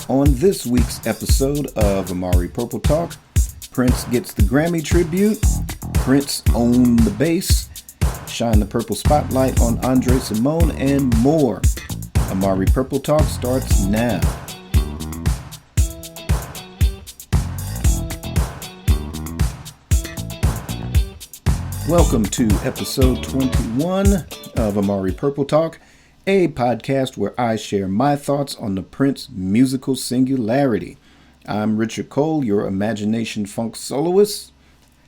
On this week's episode of Amari Purple Talk, Prince gets the Grammy tribute, Prince owned the bass, shine the purple spotlight on Cymone, and more. Amari Purple Talk starts now. Welcome to episode 21 of Amari Purple Talk, a podcast where I share my thoughts on the Prince musical singularity. I'm Richard Cole, your imagination funksoloist,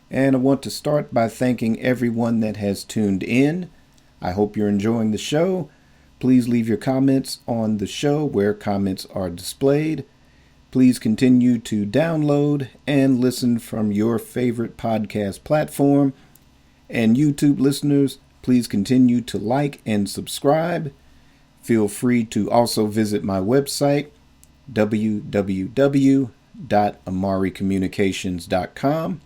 and I want to start by thanking everyone that has tuned in. I hope you're enjoying the show. Please leave your comments on the show where comments are displayed. Please continue to download and listen from your favorite podcast platform. And YouTube listeners, please continue to like and subscribe. Feel free to also visit my website, www.amaricommunications.com.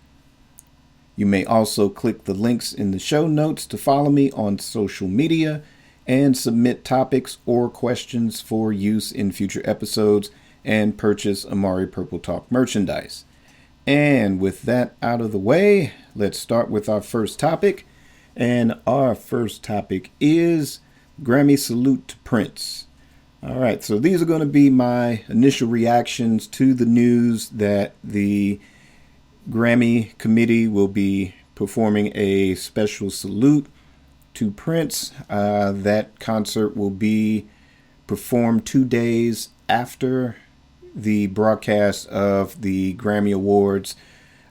You may also click the links in the show notes to follow me on social media and submit topics or questions for use in future episodes and purchase Amari Purple Talk merchandise. And with that out of the way, let's start with our first topic. And our first topic is Grammy salute to Prince. All right, so these are going to be my initial reactions to the news that the Grammy committee will be performing a special salute to Prince. That concert will be performed 2 days after the broadcast of the Grammy Awards.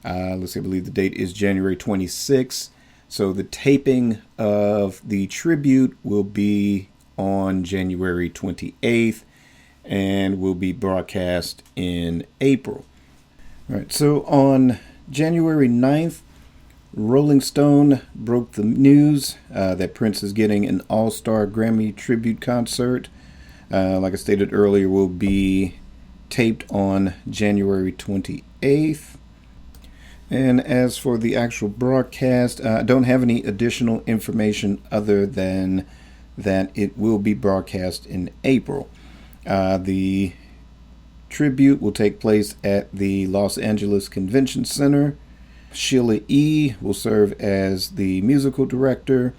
I believe the date is January 26th. So the taping of the tribute will be on January 28th and will be broadcast in April. All right, so on January 9th, Rolling Stone broke the news that Prince is getting an all-star Grammy tribute concert. Like I stated earlier, will be taped on January 28th. And as for the actual broadcast, I don't have any additional information other than that it will be broadcast in April. The tribute will take place at the Los Angeles Convention Center. Sheila E. will serve as the musical director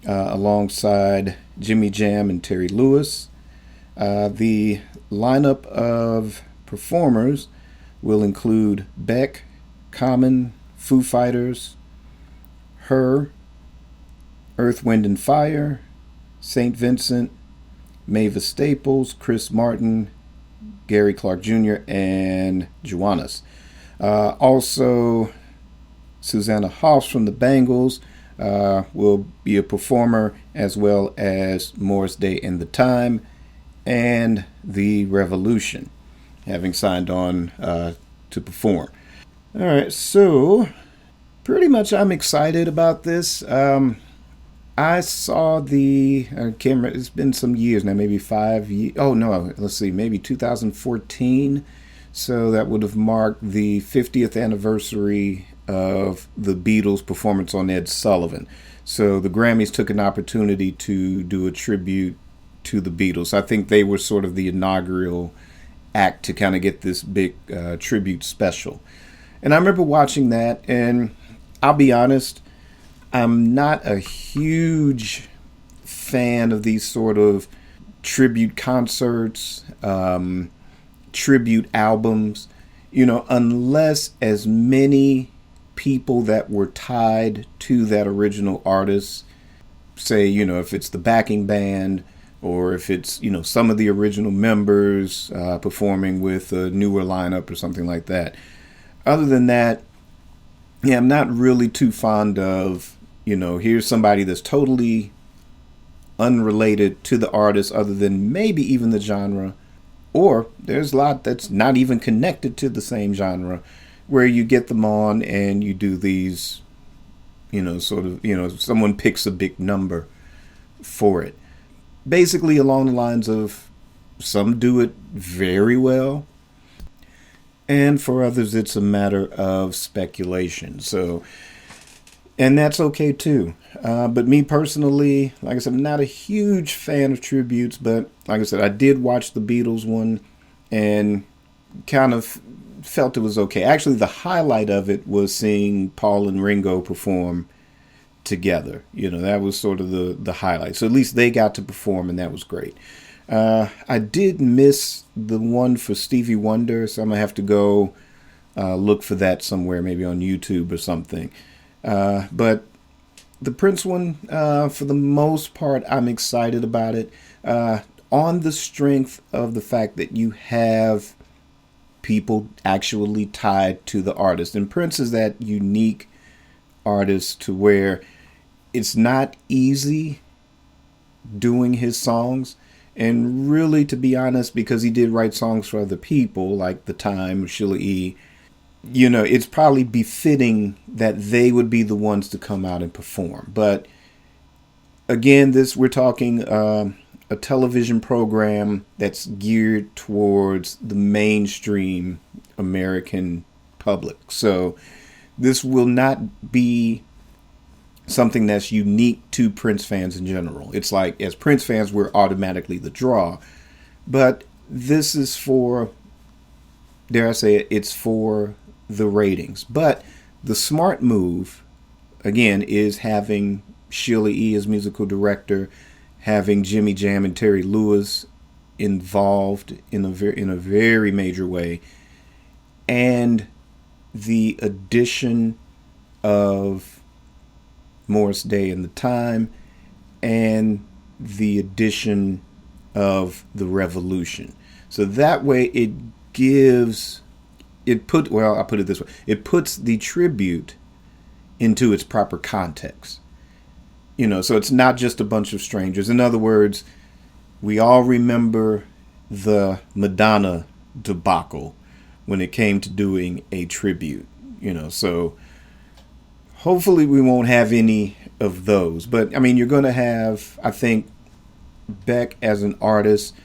alongside Jimmy Jam and Terry Lewis. The lineup of performers will include Beck, Common, Foo Fighters, Her, Earth, Wind and Fire, St. Vincent, Mavis Staples, Chris Martin, Gary Clark Jr., and Juanes. Also, Susanna Hoffs from the Bangles will be a performer, as well as Morris Day and the Time and The Revolution, having signed on to perform. All right, so pretty much I'm excited about this. I saw the camera. It's been some years now, maybe 5 years. Oh, no, let's see, maybe 2014. So that would have marked the 50th anniversary of the Beatles' performance on Ed Sullivan. So the Grammys took an opportunity to do a tribute to the Beatles. I think they were sort of the inaugural act to kind of get this big tribute special. And I remember watching that, and I'll be honest, I'm not a huge fan of these sort of tribute concerts, tribute albums, unless as many people that were tied to that original artist, say, if it's the backing band or if it's, some of the original members performing with a newer lineup or something like that. Other than that, yeah, I'm not really too fond of, here's somebody that's totally unrelated to the artist other than maybe even the genre. Or there's a lot that's not even connected to the same genre where you get them on and you do these, someone picks a big number for it. Basically along the lines of some do it very well, and for others, it's a matter of speculation. So, and that's okay too. But me personally, like I said, I'm not a huge fan of tributes, but like I said, I did watch the Beatles one, and kind of felt it was okay. Actually, the highlight of it was seeing Paul and Ringo perform together. That was sort of the highlight. So at least they got to perform, and that was great. I did miss the one for Stevie Wonder, so I'm going to have to go look for that somewhere, maybe on YouTube or something. But the Prince one, for the most part, I'm excited about it. On the strength of the fact that you have people actually tied to the artist. And Prince is that unique artist to where it's not easy doing his songs. And really, to be honest, because he did write songs for other people, like The Time, Sheila E., it's probably befitting that they would be the ones to come out and perform. But again, we're talking a television program that's geared towards the mainstream American public. So this will not be something that's unique to Prince fans in general. It's like, as Prince fans, we're automatically the draw. But this is for, dare I say it, it's for the ratings. But the smart move, again, is having Sheila E. as musical director, having Jimmy Jam and Terry Lewis involved in a very major way, and the addition of Morris Day and The Time, and the addition of The Revolution. So that way I'll put it this way. It puts the tribute into its proper context. So it's not just a bunch of strangers. In other words, we all remember the Madonna debacle when it came to doing a tribute, so hopefully we won't have any of those. But I mean, you're going to have, I think, Beck as an artist.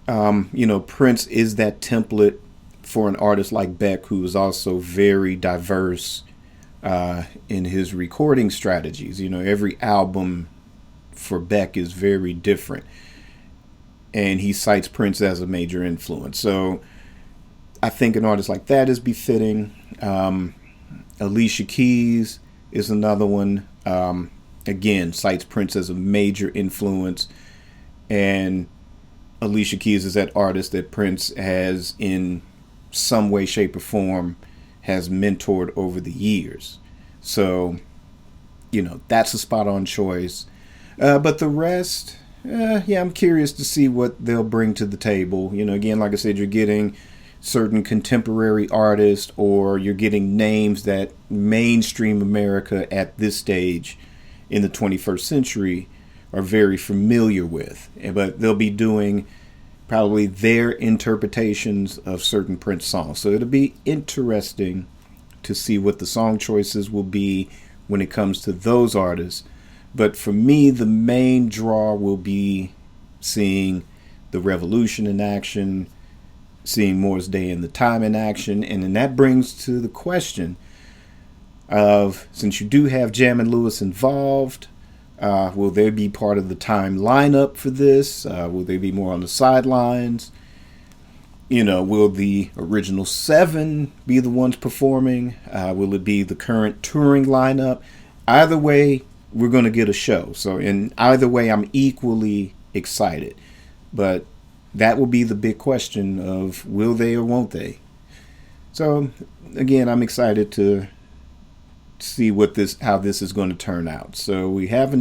Prince is that template for an artist like Beck, who is also very diverse in his recording strategies. Every album for Beck is very different, and he cites Prince as a major influence. So I think an artist like that is befitting. Alicia Keys is another one. Again, cites Prince as a major influence, and Alicia Keys is that artist that Prince has, in some way, shape, or form, has mentored over the years. So, that's a spot on choice. But the rest, I'm curious to see what they'll bring to the table. Again, like I said, you're getting certain contemporary artists, or you're getting names that mainstream America at this stage in the 21st century are very familiar with. But they'll be doing probably their interpretations of certain Prince songs. So it'll be interesting to see what the song choices will be when it comes to those artists. But for me, the main draw will be seeing The Revolution in action, seeing Morris Day and The Time in action. And then that brings to the question of, since you do have Jam and Lewis involved, will they be part of the Time lineup for this? Will they be more on the sidelines? Will the original 7 be the ones performing? Will it be the current touring lineup? Either way, we're going to get a show. So in either way, I'm equally excited. But that will be the big question of, will they or won't they? So again, I'm excited to see how this is going to turn out. So we have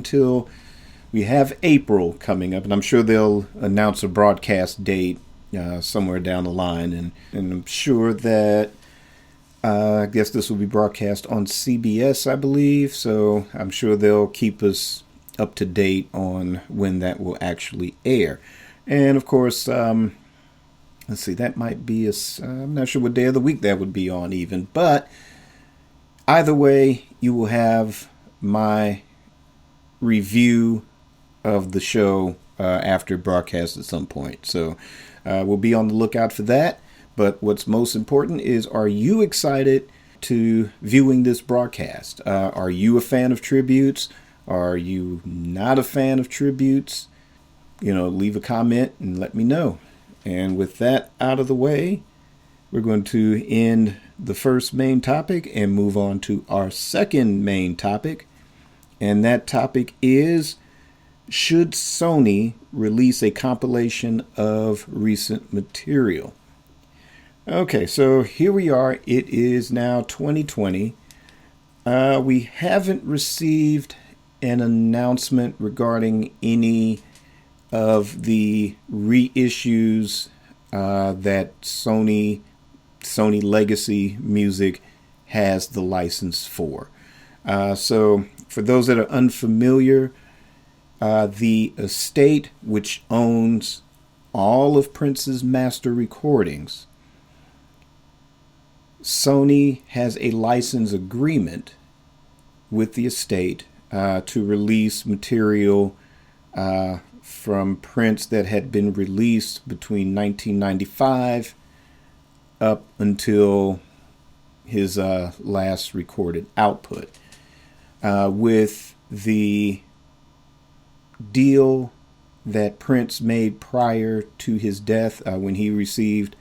April coming up, and I'm sure they'll announce a broadcast date somewhere down the line, and I'm sure that I guess this will be broadcast on CBS, I believe. So I'm sure they'll keep us up to date on when that will actually air. And of course, let's see, that might be I'm not sure what day of the week that would be on even, but either way, you will have my review of the show after broadcast at some point. So we'll be on the lookout for that. But what's most important is, are you excited to viewing this broadcast? Are you a fan of tributes? Are you not a fan of tributes? Leave a comment and let me know. And with that out of the way, we're going to end the first main topic and move on to our second main topic. And that topic is, should Sony release a compilation of recent material? Okay, so here we are. It is now 2020. We haven't received an announcement regarding any of the reissues that Sony Legacy Music has the license for. So for those that are unfamiliar, the estate which owns all of Prince's master recordings, Sony has a license agreement with the estate to release material from Prince that had been released between 1995 up until his last recorded output. With the deal that Prince made prior to his death, when he received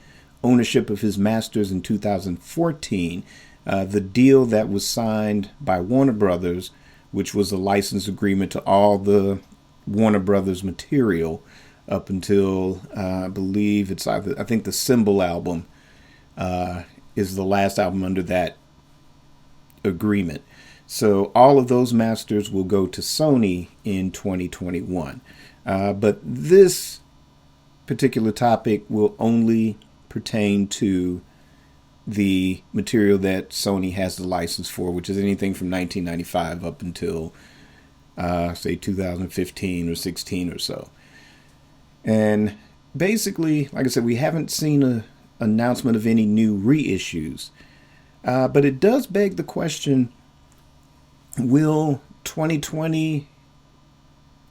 ownership of his masters in 2014, the deal that was signed by Warner Brothers, which was a license agreement to all the Warner Brothers material up until I believe it's either, I think the Symbol album is the last album under that agreement. So all of those masters will go to Sony in 2021. But this particular topic will only pertain to the material that Sony has the license for, which is anything from 1995 up until say 2015 or 16 or so. And basically, like I said, we haven't seen an announcement of any new reissues, but it does beg the question, will 2020,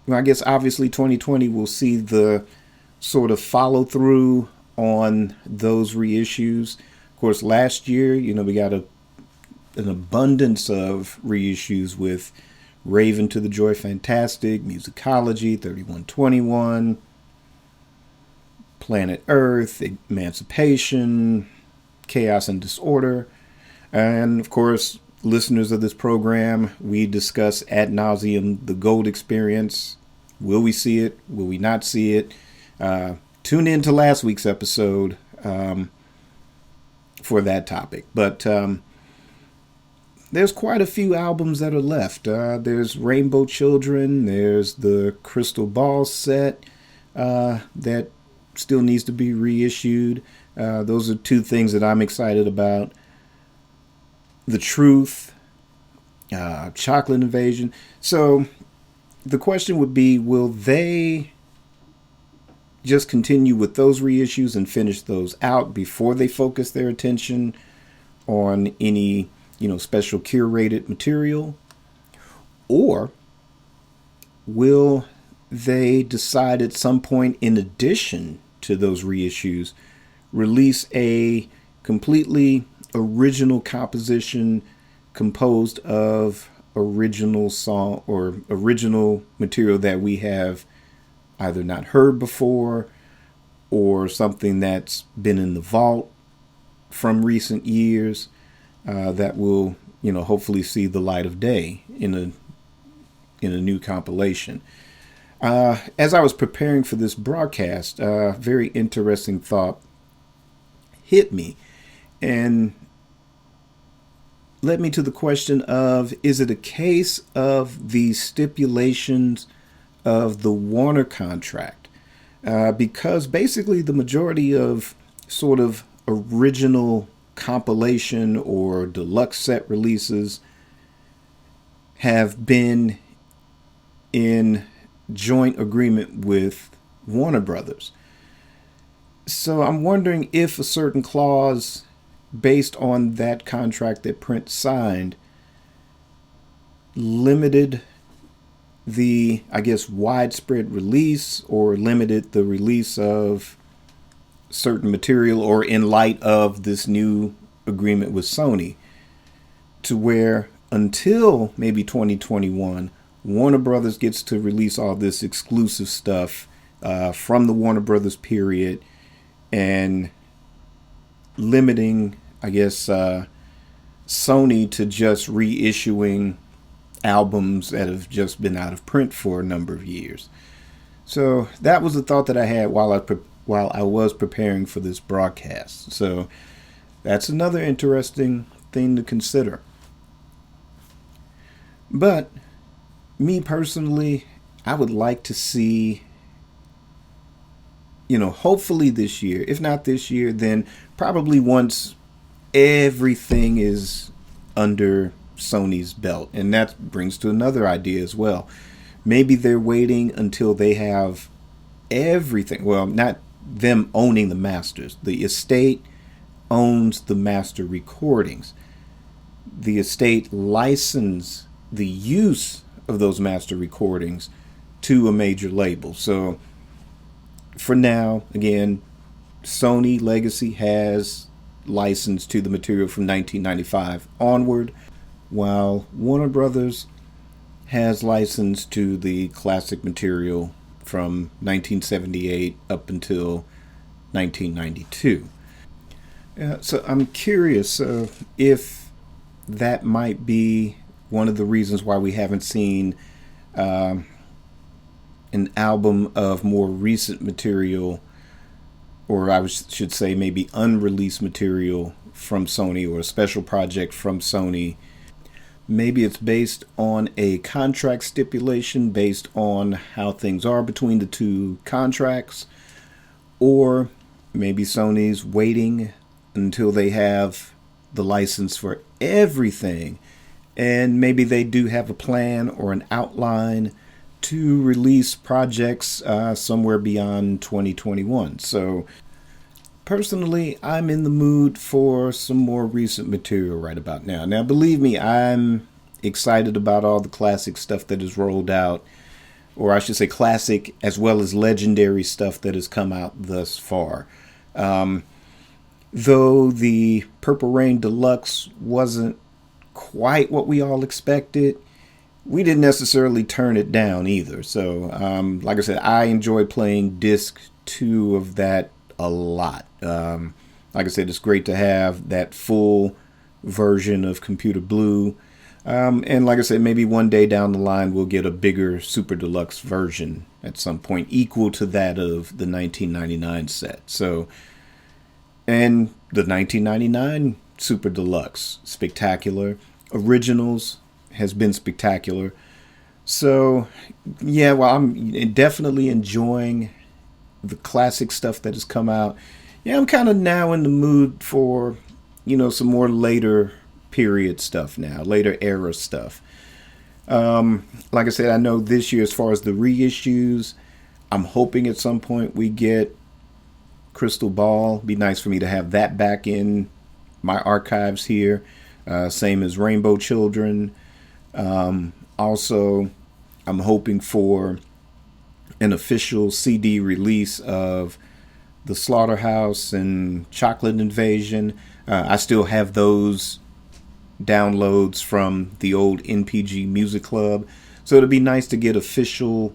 well, I guess obviously 2020 will see the sort of follow through on those reissues. Of course, last year, we got an abundance of reissues with Raven to the Joy Fantastic, Musicology, 3121, Planet Earth, Emancipation, Chaos and Disorder. And of course, listeners of this program, we discuss ad nauseum the Gold Experience. Will we see it? Will we not see it? Tune in to last week's episode for that topic. But there's quite a few albums that are left. There's Rainbow Children. There's the Crystal Ball set that still needs to be reissued. Those are two things that I'm excited about. The Truth, Chocolate Invasion. So the question would be, will they just continue with those reissues and finish those out before they focus their attention on any, special curated material? Or will they decide at some point, in addition to those reissues, release a completely original composition composed of original song or original material that we have either not heard before or something that's been in the vault from recent years that will, hopefully see the light of day in a new compilation. As I was preparing for this broadcast, a very interesting thought hit me and led me to the question of, is it a case of the stipulations of the Warner contract? Because basically the majority of sort of original compilation or deluxe set releases have been in joint agreement with Warner Brothers. So I'm wondering if a certain clause based on that contract that Prince signed limited the, widespread release or limited the release of certain material, or in light of this new agreement with Sony, to where until maybe 2021, Warner Brothers gets to release all this exclusive stuff from the Warner Brothers period and limiting, I guess, Sony to just reissuing albums that have just been out of print for a number of years. So that was the thought that I had while I was preparing for this broadcast. So that's another interesting thing to consider. But me personally, I would like to see, hopefully this year. If not this year, then probably once everything is under Sony's belt. And that brings to another idea as well. Maybe they're waiting until they have everything. Well, not them owning the masters. The estate owns the master recordings. The estate licenses the use of those master recordings to a major label. So for now, again, Sony Legacy has license to the material from 1995 onward, while Warner Brothers has license to the classic material from 1978 up until 1992. So I'm curious if that might be one of the reasons why we haven't seen an album of more recent material, or I should say maybe unreleased material from Sony, or a special project from Sony. Maybe it's based on a contract stipulation based on how things are between the two contracts, or maybe Sony's waiting until they have the license for everything, and maybe they do have a plan or an outline to release projects somewhere beyond 2021. So personally, I'm in the mood for some more recent material right about now. Now, believe me, I'm excited about all the classic stuff that is rolled out, or I should say classic as well as legendary stuff that has come out thus far. Though the Purple Rain Deluxe wasn't quite what we all expected, we didn't necessarily turn it down either. So, like I said, I enjoy playing disc 2 of that a lot. Like I said, it's great to have that full version of Computer Blue. And like I said, maybe one day down the line we'll get a bigger Super Deluxe version at some point, equal to that of the 1999 set. So, and the 1999 Super Deluxe, spectacular. Originals has been spectacular. So, yeah, well, I'm definitely enjoying the classic stuff that has come out. Yeah, I'm kind of now in the mood for, some more later period stuff now, later era stuff. Like I said, I know this year, as far as the reissues, I'm hoping at some point we get Crystal Ball. Be nice for me to have that back in my archives here. Same as Rainbow Children. Also, I'm hoping for an official CD release of The Slaughterhouse and Chocolate Invasion. I still have those downloads from the old NPG Music Club. So it'd be nice to get officially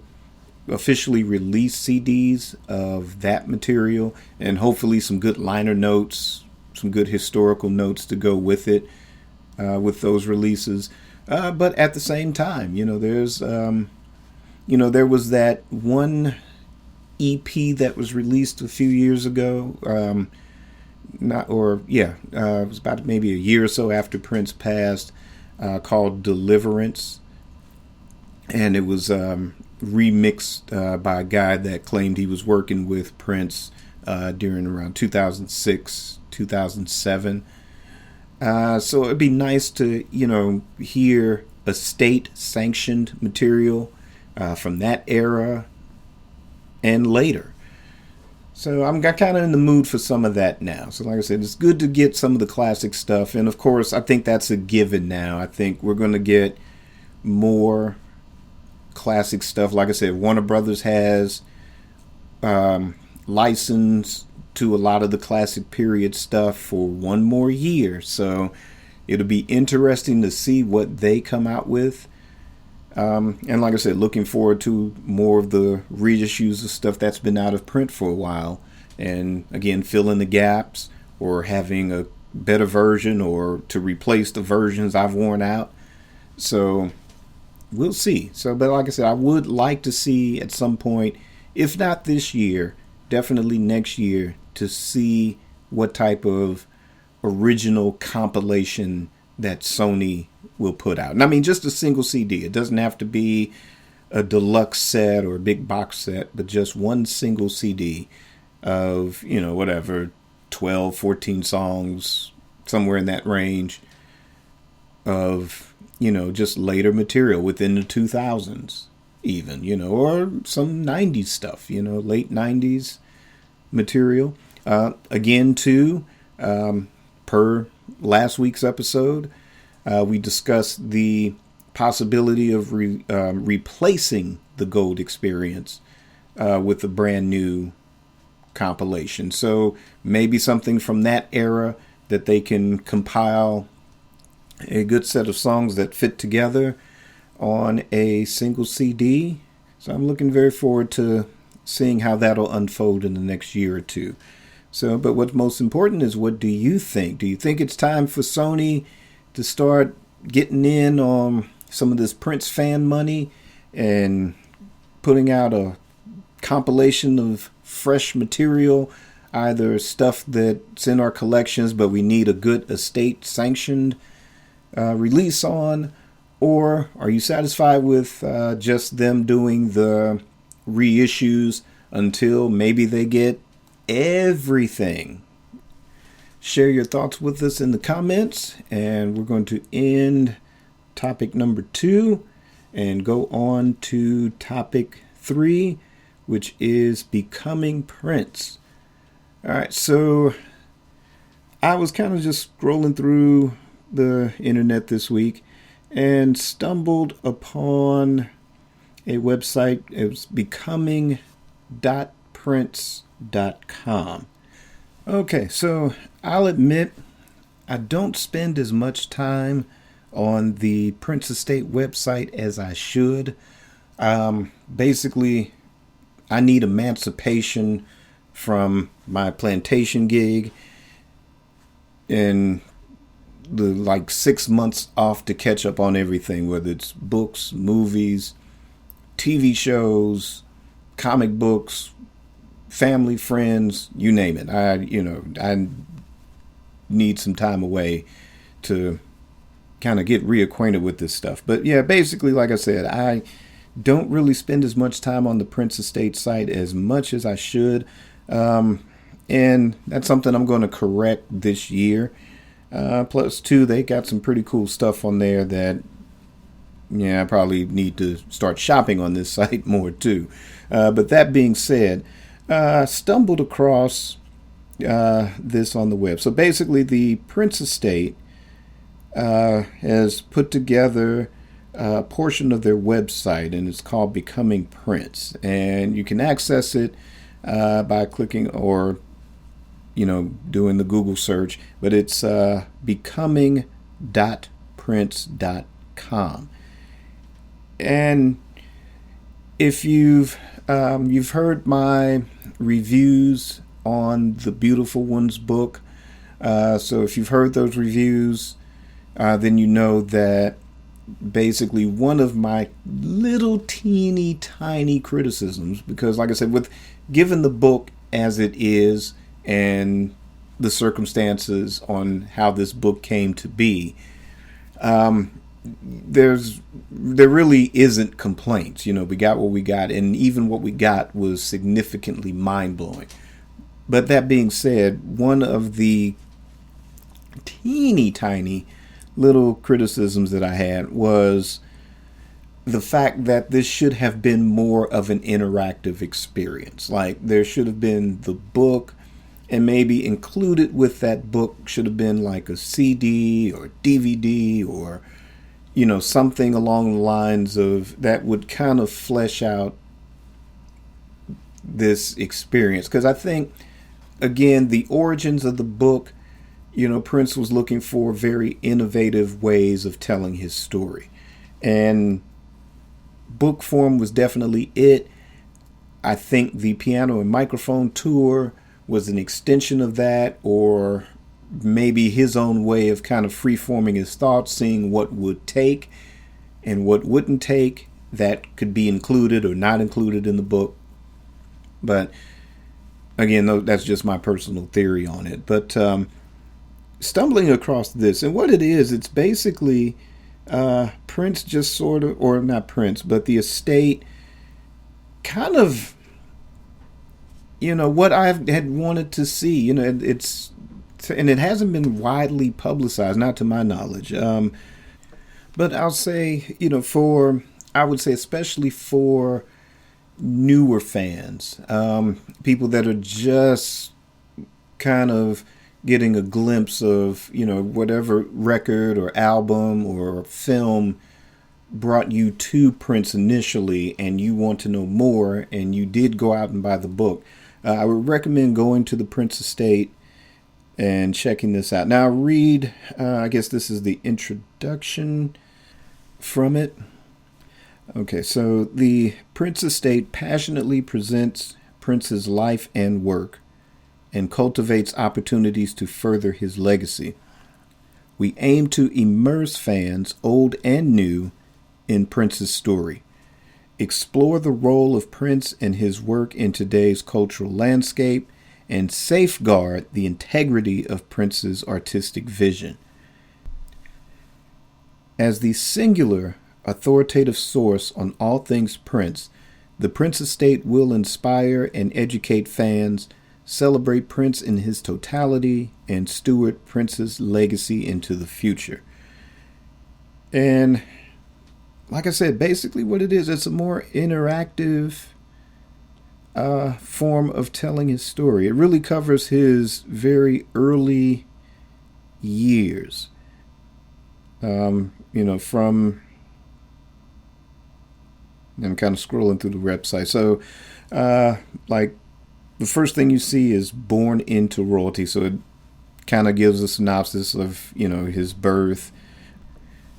released CDs of that material, and hopefully some good liner notes, some good historical notes to go with it, with those releases. But at the same time, there's there was that one EP that was released a few years ago. It was about maybe a year or so after Prince passed, called Deliverance. And it was remixed by a guy that claimed he was working with Prince during around 2006, 2007. So it'd be nice to, hear a state-sanctioned material from that era and later. So I'm kind of in the mood for some of that now. So like I said, it's good to get some of the classic stuff. And of course, I think that's a given now. I think we're going to get more classic stuff. Like I said, Warner Brothers has license to a lot of the classic period stuff for one more year. So it'll be interesting to see what they come out with. And like I said, looking forward to more of the reissues of stuff that's been out of print for a while. and again, fill in the gaps or having a better version or to replace the versions I've worn out. So we'll see. So, but like I said, I would like to see at some point, if not this year, definitely next year, to see what type of original compilation that Sony will put out. And I mean, just a single CD. It doesn't have to be a deluxe set or a big box set, but just one single CD of, whatever, 12, 14 songs, somewhere in that range of, just later material within the 2000s even, or some 90s stuff, late 90s material. Again, too, per last week's episode, we discussed the possibility of replacing the Gold Experience with a brand new compilation. So maybe something from that era that they can compile a good set of songs that fit together on a single CD. So I'm looking very forward to seeing how that'll unfold in the next year or two. So, but what's most important is, what do you think? Do you think it's time for Sony to start getting in on some of this Prince fan money and putting out a compilation of fresh material, either stuff that's in our collections but we need a good estate sanctioned release on, or are you satisfied with just them doing the reissues until maybe they get everything? Share your thoughts with us in the comments, and we're going to end topic number 2 and go on to topic 3, which is becoming Prince. All right, so I was kind of just scrolling through the internet this week and stumbled upon a website. It was becoming.prince.com. Okay, so I'll admit I don't spend as much time on the Prince Estate website as I should. Basically, I need emancipation from my plantation gig and the 6 months off to catch up on everything, whether it's books, movies, TV shows, comic books, family, friends, you name it. I need some time away to kind of get reacquainted with this stuff. But yeah, basically, like I said, I don't really spend as much time on the Prince Estate site as much as I should. And that's something I'm going to correct this year. Plus, too, they got some pretty cool stuff on there that, I probably need to start shopping on this site more, too. But that being said, I stumbled across this on the web. So basically, the Prince Estate has put together a portion of their website, and it's called Becoming Prince. And you can access it by clicking or doing the Google search, but it's becoming.prince.com. And if you've heard my reviews on the Beautiful Ones book, so if you've heard those reviews, then you know that basically one of my little teeny tiny criticisms, because like I said, given the book as it is and the circumstances on how this book came to be, there really isn't complaints. We got what we got, and even what we got was significantly mind-blowing. But that being said, one of the teeny tiny little criticisms that I had was the fact that this should have been more of an interactive experience. Like, there should have been the book, and maybe included with that book should have been like a CD or DVD or, something along the lines of that would kind of flesh out this experience. Because I think, again, the origins of the book, Prince was looking for very innovative ways of telling his story. And book form was definitely it. I think the piano and microphone tour was an extension of that, or maybe his own way of kind of free-forming his thoughts, seeing what would take and what wouldn't take, that could be included or not included in the book. But again, that's just my personal theory on it. But stumbling across this, and what it is, it's basically Prince just sort of, or not Prince, but the estate kind of, what I had wanted to see. And it hasn't been widely publicized, not to my knowledge. But I'll say, I would say especially for newer fans, people that are just kind of getting a glimpse of, whatever record or album or film brought you to Prince initially, and you want to know more, and you did go out and buy the book. I would recommend going to the Prince estate and checking this out. Now, I'll read, I guess this is the introduction from it. Okay, so the Prince estate passionately presents Prince's life and work and cultivates opportunities to further his legacy. We aim to immerse fans, old and new, in Prince's story. Explore the role of Prince and his work in today's cultural landscape, and safeguard the integrity of Prince's artistic vision. As the singular, authoritative source on all things Prince, the Prince estate will inspire and educate fans, celebrate Prince in his totality, and steward Prince's legacy into the future. And like I said, basically what it is, it's a more interactive form of telling his story. It really covers his very early years. From, I'm kind of scrolling through the website. So, like, the first thing you see is born into royalty. So it kind of gives a synopsis of, his birth.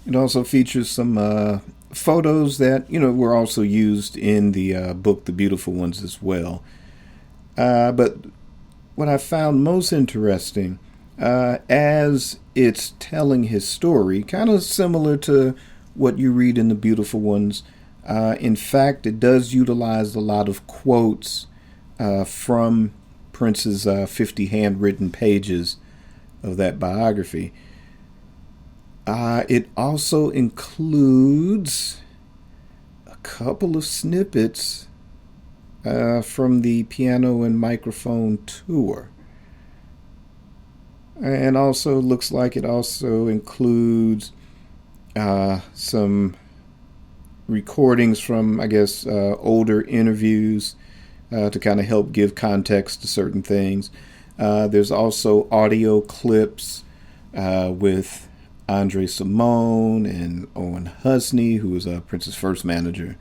It also features some photos that, were also used in the book, The Beautiful Ones, as well. But what I found most interesting, as it's telling his story, kind of similar to what you read in The Beautiful Ones. In fact, it does utilize a lot of quotes from Prince's 50 handwritten pages of that biography. It also includes a couple of snippets from the piano and microphone tour. And also looks like it also includes some recordings from, I guess, older interviews to kind of help give context to certain things. There's also audio clips with Andre Cymone and Owen Husney, who was Prince's first manager.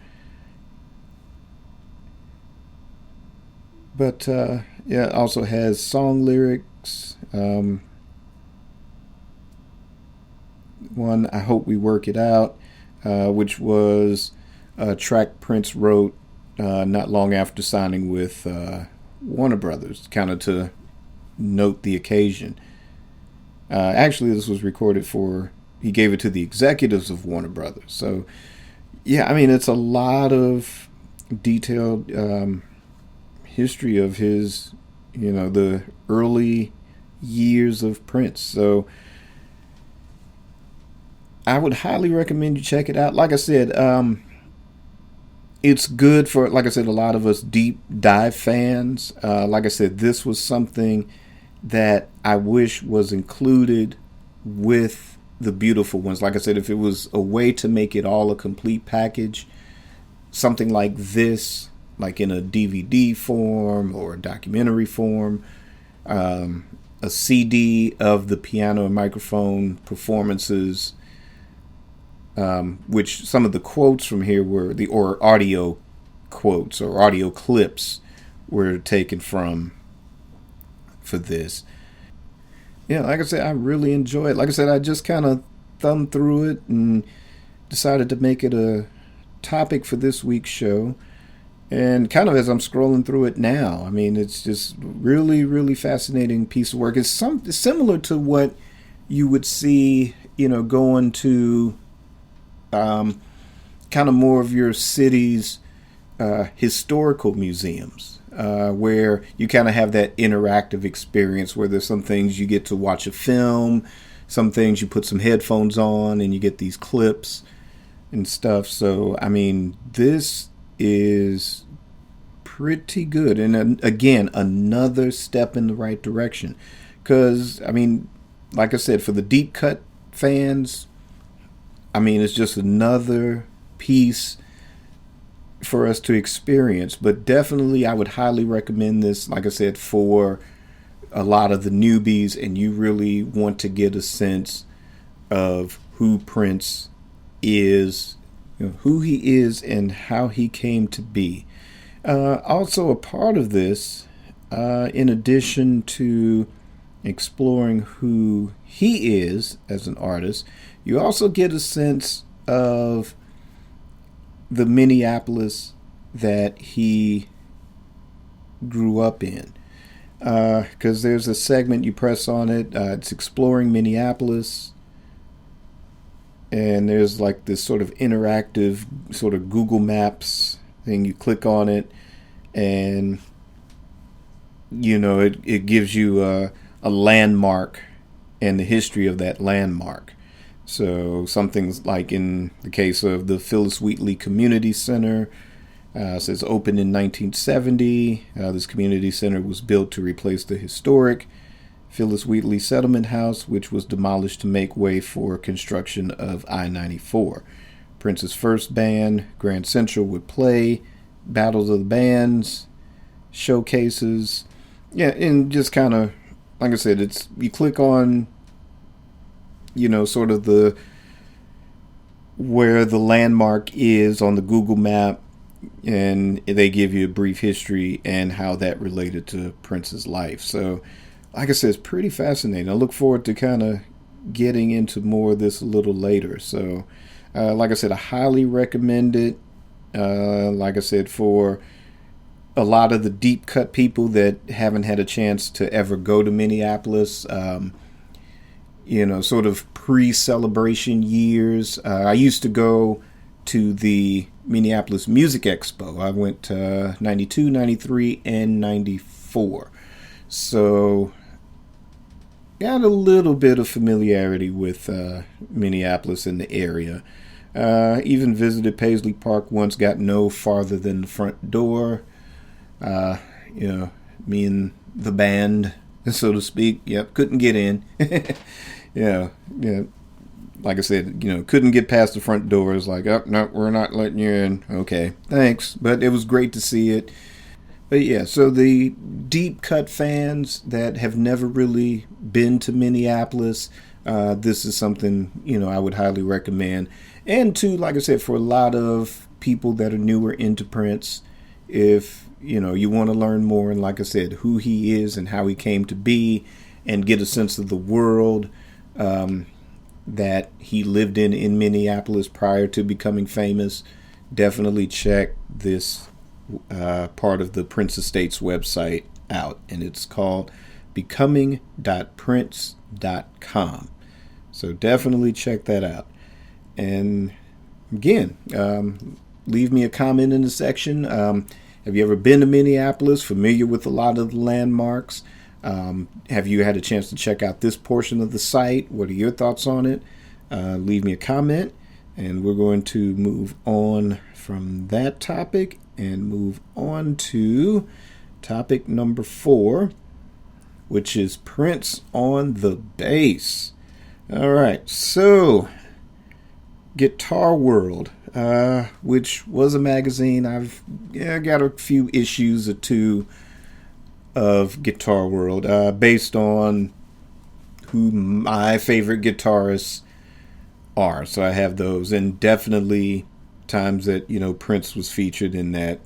But it also has song lyrics. One, I Hope We Work It Out, which was a track Prince wrote not long after signing with Warner Brothers, kind of to note the occasion. Actually, this was recorded he gave it to the executives of Warner Brothers. So, yeah, I mean, it's a lot of detailed history of his, the early years of Prince. So, I would highly recommend you check it out. Like I said, it's good for, like I said, a lot of us deep dive fans. Like I said, this was something that I wish was included with The Beautiful Ones. Like I said, if it was a way to make it all a complete package, something like this, like in a DVD form or a documentary form, a CD of the piano and microphone performances, which some of the quotes from here were or audio quotes or audio clips were taken from for this. Yeah, like I said, I really enjoy it. Like I said, I just kind of thumbed through it and decided to make it a topic for this week's show. And kind of as I'm scrolling through it now, I mean, it's just really, really fascinating piece of work. It's similar to what you would see, going to kind of more of your city's historical museums, where you kind of have that interactive experience where there's some things you get to watch a film, some things you put some headphones on and you get these clips and stuff. So, I mean, this is pretty good. And again, another step in the right direction. Because, I mean, like I said, for the deep cut fans, I mean, it's just another piece for us to experience. But definitely, I would highly recommend this, like I said, for a lot of the newbies, and you really want to get a sense of who Prince is, who he is and how he came to be. Also a part of this, in addition to exploring who he is as an artist, you also get a sense of the Minneapolis that he grew up in. Because there's a segment, you press on it, it's exploring Minneapolis, and there's like this sort of interactive sort of Google Maps thing. You click on it, and it gives you a landmark and the history of that landmark. So something's like in the case of the Phyllis Wheatley Community Center, says opened in 1970. This community center was built to replace the historic Phyllis Wheatley Settlement House, which was demolished to make way for construction of I-94. Prince's first band, Grand Central, would play battles of the bands, showcases. Yeah, and just kind of, like I said, it's, you click on, sort of where the landmark is on the Google map, and they give you a brief history and how that related to Prince's life. So, like I said, it's pretty fascinating. I look forward to kind of getting into more of this a little later. So, like I said, I highly recommend it. Like I said, for a lot of the deep cut people that haven't had a chance to ever go to Minneapolis, sort of pre-celebration years. I used to go to the Minneapolis Music Expo. I went to 92, 93, and 94. So got a little bit of familiarity with Minneapolis and the area. Even visited Paisley Park once, got no farther than the front door. Me and the band, so to speak, couldn't get in. yeah. Like I said, couldn't get past the front door. It's like, oh, no, we're not letting you in. Okay, thanks. But it was great to see it. But yeah, so the deep cut fans that have never really been to Minneapolis, this is something, I would highly recommend. And too, like I said, for a lot of people that are newer into Prince, if, you want to learn more, and like I said, who he is and how he came to be, and get a sense of the world that he lived in Minneapolis prior to becoming famous, definitely check this part of the Prince Estates website out, and it's called becoming.prince.com. So definitely check that out. And again, leave me a comment in the section. Have you ever been to Minneapolis? Familiar with a lot of the landmarks? Have you had a chance to check out this portion of the site? What are your thoughts on it? Leave me a comment, and we're going to move on from that topic and move on to topic number 4, which is Prince on the bass. All right, so Guitar World, which was a magazine. I've got a few issues or two of Guitar World, based on who my favorite guitarists are. So I have those, and definitely times that Prince was featured in that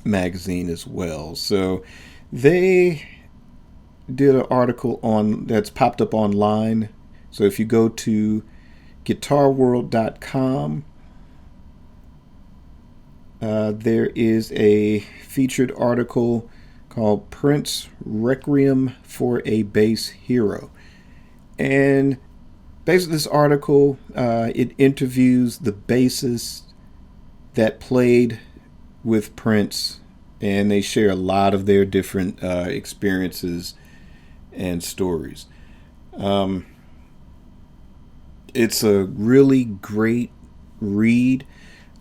magazine as well. So they did an article that's popped up online. So if you go to guitarworld.com, there is a featured article called Prince Requiem for a Bass Hero. And basically this article, it interviews the bassists that played with Prince, and they share a lot of their different experiences and stories. It's a really great read.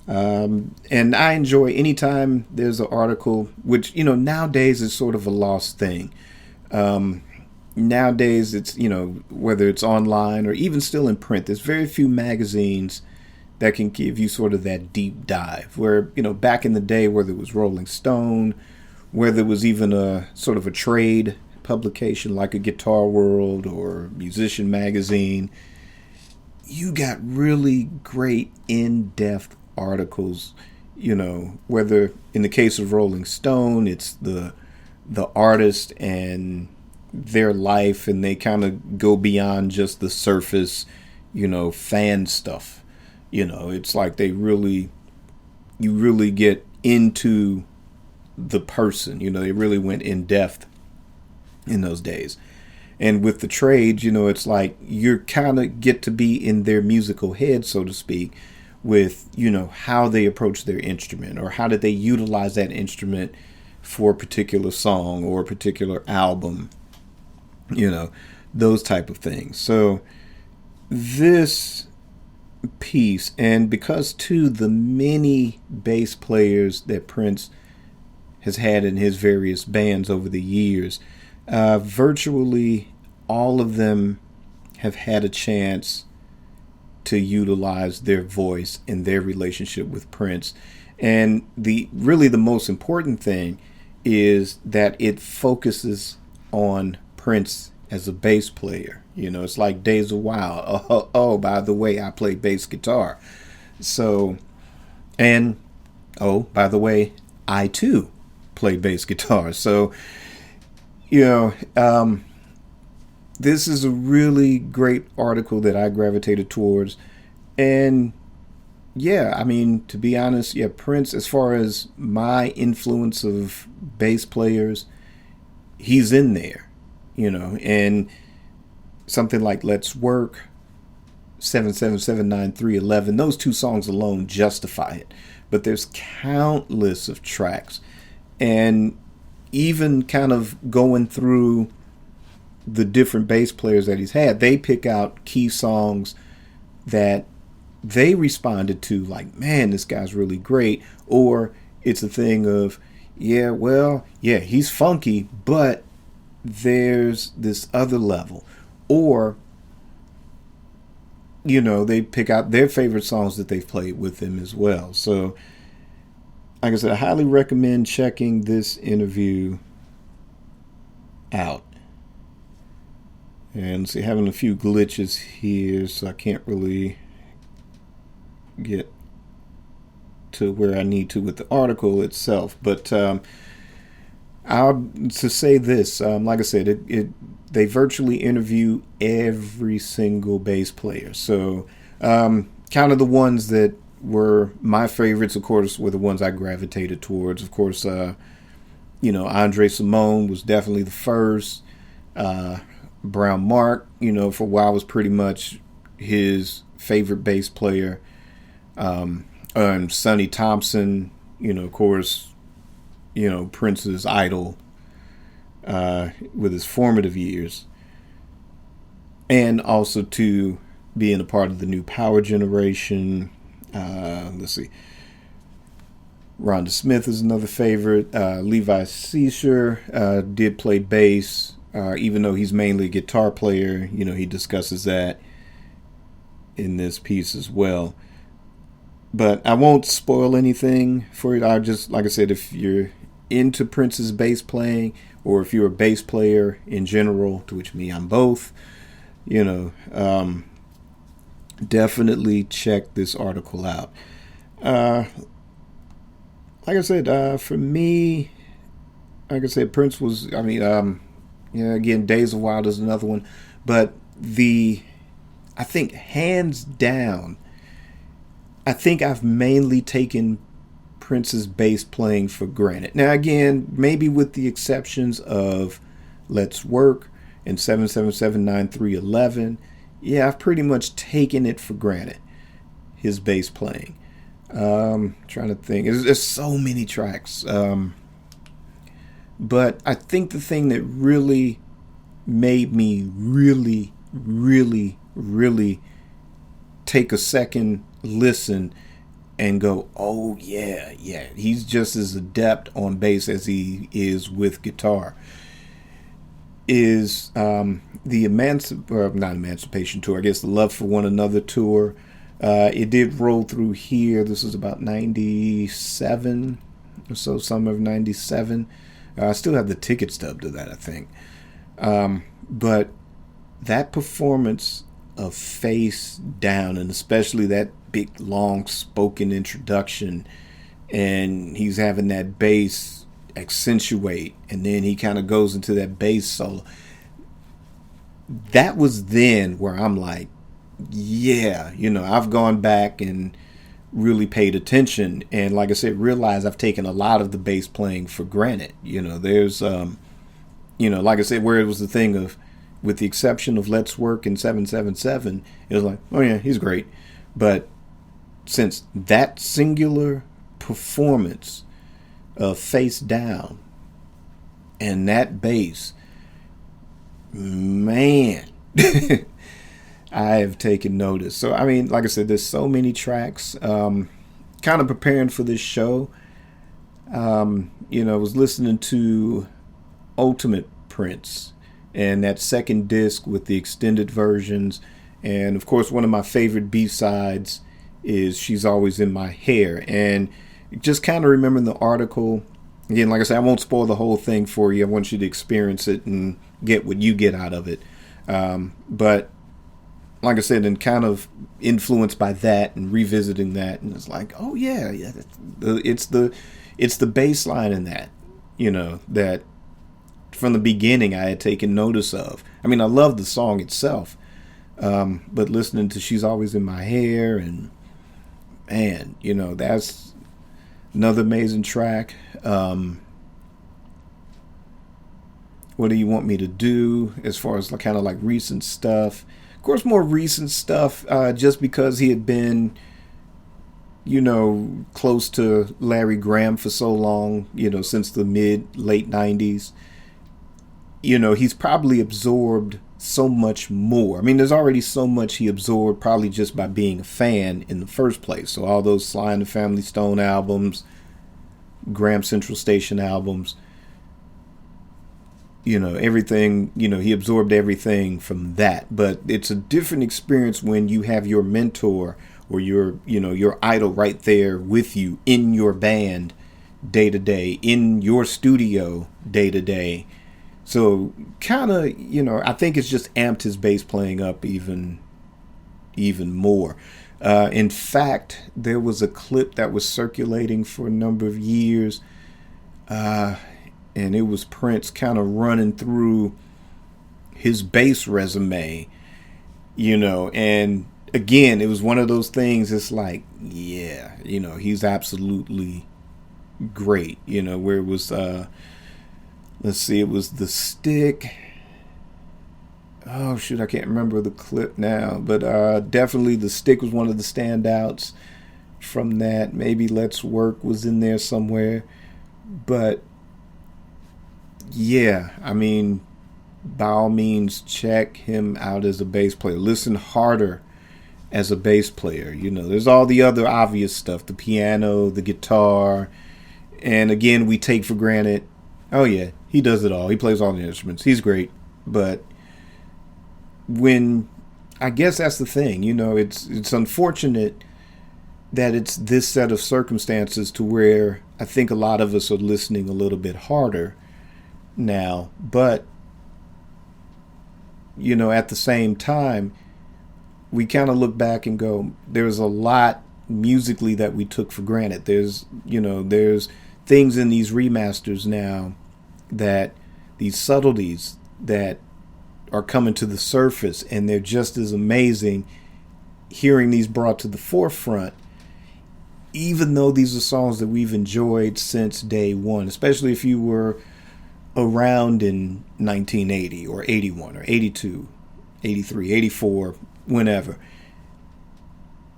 And I enjoy anytime there's an article, which, nowadays is sort of a lost thing. Nowadays it's, whether it's online or even still in print, there's very few magazines that can give you sort of that deep dive where, back in the day, whether it was Rolling Stone, whether it was even a sort of a trade publication like a Guitar World or Musician Magazine, you got really great in-depth articles, whether in the case of Rolling Stone, it's the artist and their life, and they kind of go beyond just the surface, fan stuff. It's like you really get into the person, they really went in depth in those days. And with the trades, it's like you kind of get to be in their musical head, so to speak, with, how they approach their instrument or how did they utilize that instrument for a particular song or a particular album, those type of things. So this piece, and because too the many bass players that Prince has had in his various bands over the years, virtually all of them have had a chance to utilize their voice in their relationship with Prince. And the most important thing is that it focuses on Prince as a bass player. It's like Days of Wild. Oh, by the way, I play bass guitar. So, and by the way, I too play bass guitar. So, this is a really great article that I gravitated towards. And yeah, I mean, to be honest, Prince, as far as my influence of bass players, he's in there, and something like Let's Work, 7779311, those two songs alone justify it. But there's countless of tracks, and even kind of going through the different bass players that he's had, they pick out key songs that they responded to, like, man, this guy's really great. Or it's a thing of, he's funky, but there's this other level. Or, they pick out their favorite songs that they've played with him as well. So, like I said, I highly recommend checking this interview out. And see, having a few glitches here, so I can't really get to where I need to with the article itself. But to say this, like I said, they virtually interview every single bass player. So kind of the ones that were my favorites, of course, were the ones I gravitated towards. Of course, Andre Cymone was definitely the first. Brown Mark, for a while was pretty much his favorite bass player. Sonny Thompson, of course, Prince's idol with his formative years. And also to being a part of the new power generation. Let's see. Rhonda Smith is another favorite. Levi Seisher did play bass. Even though he's mainly a guitar player, he discusses that in this piece as well. But I won't spoil anything for it. I just, like I said, if you're into Prince's bass playing, or if you're a bass player in general, to which me, I'm both, definitely check this article out. Like I said, for me, like I said, Prince was, again, Days of Wild is another one. But I think hands down, I think I've mainly taken Prince's bass playing for granted. Now, again, maybe with the exceptions of Let's Work and 7779311, yeah, I've pretty much taken it for granted, his bass playing. Trying to think. There's so many tracks. But I think the thing that really made me really, really, really take a second listen and go, oh yeah, he's just as adept on bass as he is with guitar, is the not Emancipation Tour, I guess the Love for One Another tour. It did roll through here. This was about 97 or so, summer of 97. I still have the ticket stub to that, I think. But that performance of Face Down, and especially that big, long spoken introduction, and he's having that bass accentuate, and then he kind of goes into that bass solo. That was then where I'm like, yeah, I've gone back and really paid attention, and like I said, realized I've taken a lot of the bass playing for granted. There's like I said, where it was the thing of, with the exception of Let's Work and 777, it was like, oh yeah, he's great. But since that singular performance of Face Down and that bass, man, I have taken notice. So, I mean, like I said, there's so many tracks. Kind of preparing for this show, I was listening to Ultimate Prince and that second disc with the extended versions. And, of course, one of my favorite B-sides is She's Always in My Hair. And just kind of remembering the article. Again, like I said, I won't spoil the whole thing for you. I want you to experience it and get what you get out of it. But like I said, and kind of influenced by that and revisiting that, and it's like, oh yeah, it's the bass line in that, that from the beginning I had taken notice of. I mean, I love the song itself, but listening to She's Always in My Hair, and man, that's another amazing track. What do you want me to do as far as kind of like recent stuff? Of course, more recent stuff, just because he had been, close to Larry Graham for so long, since the late 90s. He's probably absorbed so much more. I mean, there's already so much he absorbed probably just by being a fan in the first place. So all those Sly and the Family Stone albums, Graham Central Station albums, everything, he absorbed everything from that. But it's a different experience when you have your mentor or your idol right there with you in your band day to day, in your studio day to day. So kind of, I think it's just amped his bass playing up even more. In fact, there was a clip that was circulating for a number of years, and it was Prince kind of running through his bass resume, and again, it was one of those things. It's like, yeah, he's absolutely great, where it was, let's see, it was The Stick. Oh shoot, I can't remember the clip now, but definitely The Stick was one of the standouts from that. Maybe Let's Work was in there somewhere, but yeah, I mean, by all means, check him out as a bass player. Listen harder as a bass player. There's all the other obvious stuff, the piano, the guitar, and again, we take for granted, oh yeah, he does it all. He plays all the instruments. He's great. But I guess that's the thing, it's unfortunate that it's this set of circumstances to where I think a lot of us are listening a little bit harder now. But, at the same time, we kind of look back and go, there's a lot musically that we took for granted. There's things in these remasters now, that these subtleties that are coming to the surface, and they're just as amazing hearing these brought to the forefront. even though these are songs that we've enjoyed since day one, especially if you were around in 1980 or 81 or 82, 83, 84, whenever,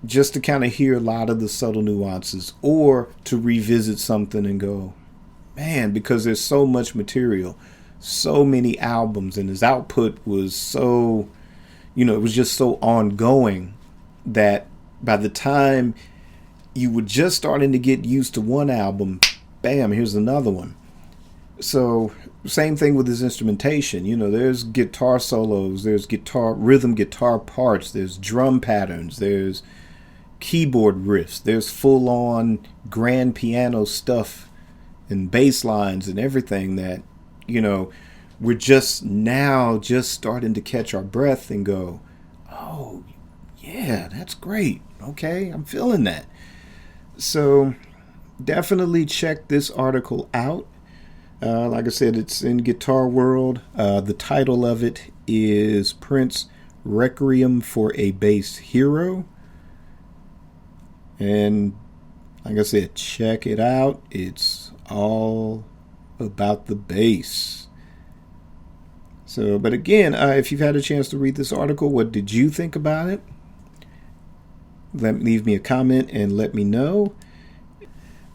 just to kind of hear a lot of the subtle nuances, or to revisit something and go, man, because there's so much material, so many albums, and his output was so, it was just so ongoing that by the time you were just starting to get used to one album, bam, here's another one. So same thing with his instrumentation. There's guitar solos, there's rhythm guitar parts, there's drum patterns, there's keyboard riffs, there's full-on grand piano stuff and bass lines and everything that, we're just starting to catch our breath and go, oh, yeah, that's great. Okay, I'm feeling that. So definitely check this article out. Like I said, it's in Guitar World. The title of it is Prince Requiem for a Bass Hero. And like I said, check it out. It's all about the bass. So, but again, if you've had a chance to read this article, what did you think about it? Leave me a comment and let me know.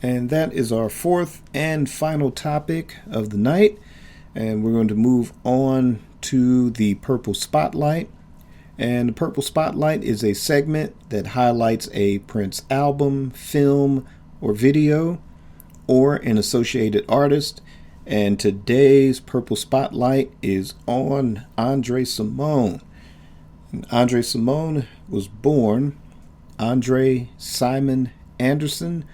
And that is our fourth and final topic of the night. And we're going to move on to the Purple Spotlight. And the Purple Spotlight is a segment that highlights a Prince album, film, or video, or an associated artist. And today's Purple Spotlight is on Andre Cymone. And Andre Cymone was born Andre Simon Anderson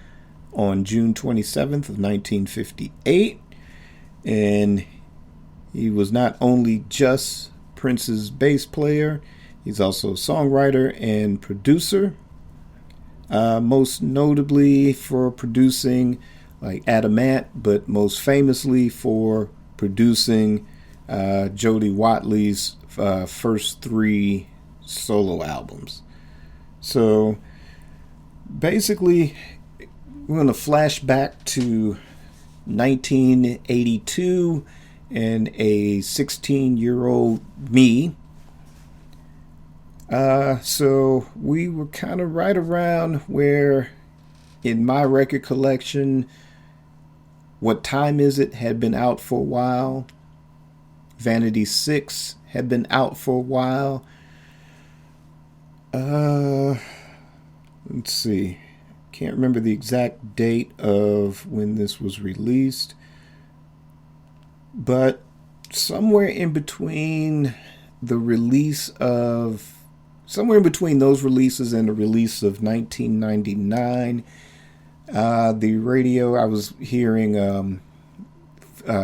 on June 27th of 1958. And he was not only just Prince's bass player, he's also a songwriter and producer. Most notably for producing like Adamant, but most famously for producing Jody Watley's first 3 solo albums. So basically, we're going to flash back to 1982 and a 16-year-old me. So we were kind of right around where, in my record collection, What Time Is It had been out for a while. Vanity 6 had been out for a while. Let's see. Can't remember the exact date of when this was released. But somewhere in between those releases and the release of 1999, the radio, I was hearing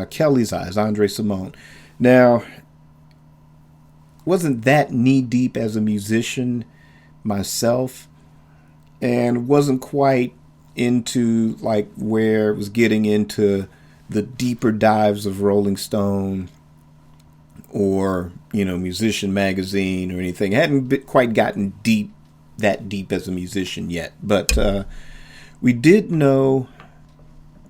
Kelly's Eyes, Andre Cymone. Now, wasn't that knee deep as a musician myself, and wasn't quite into like where it was getting into the deeper dives of Rolling Stone or, Musician Magazine or anything. Hadn't quite gotten that deep as a musician yet. But we did know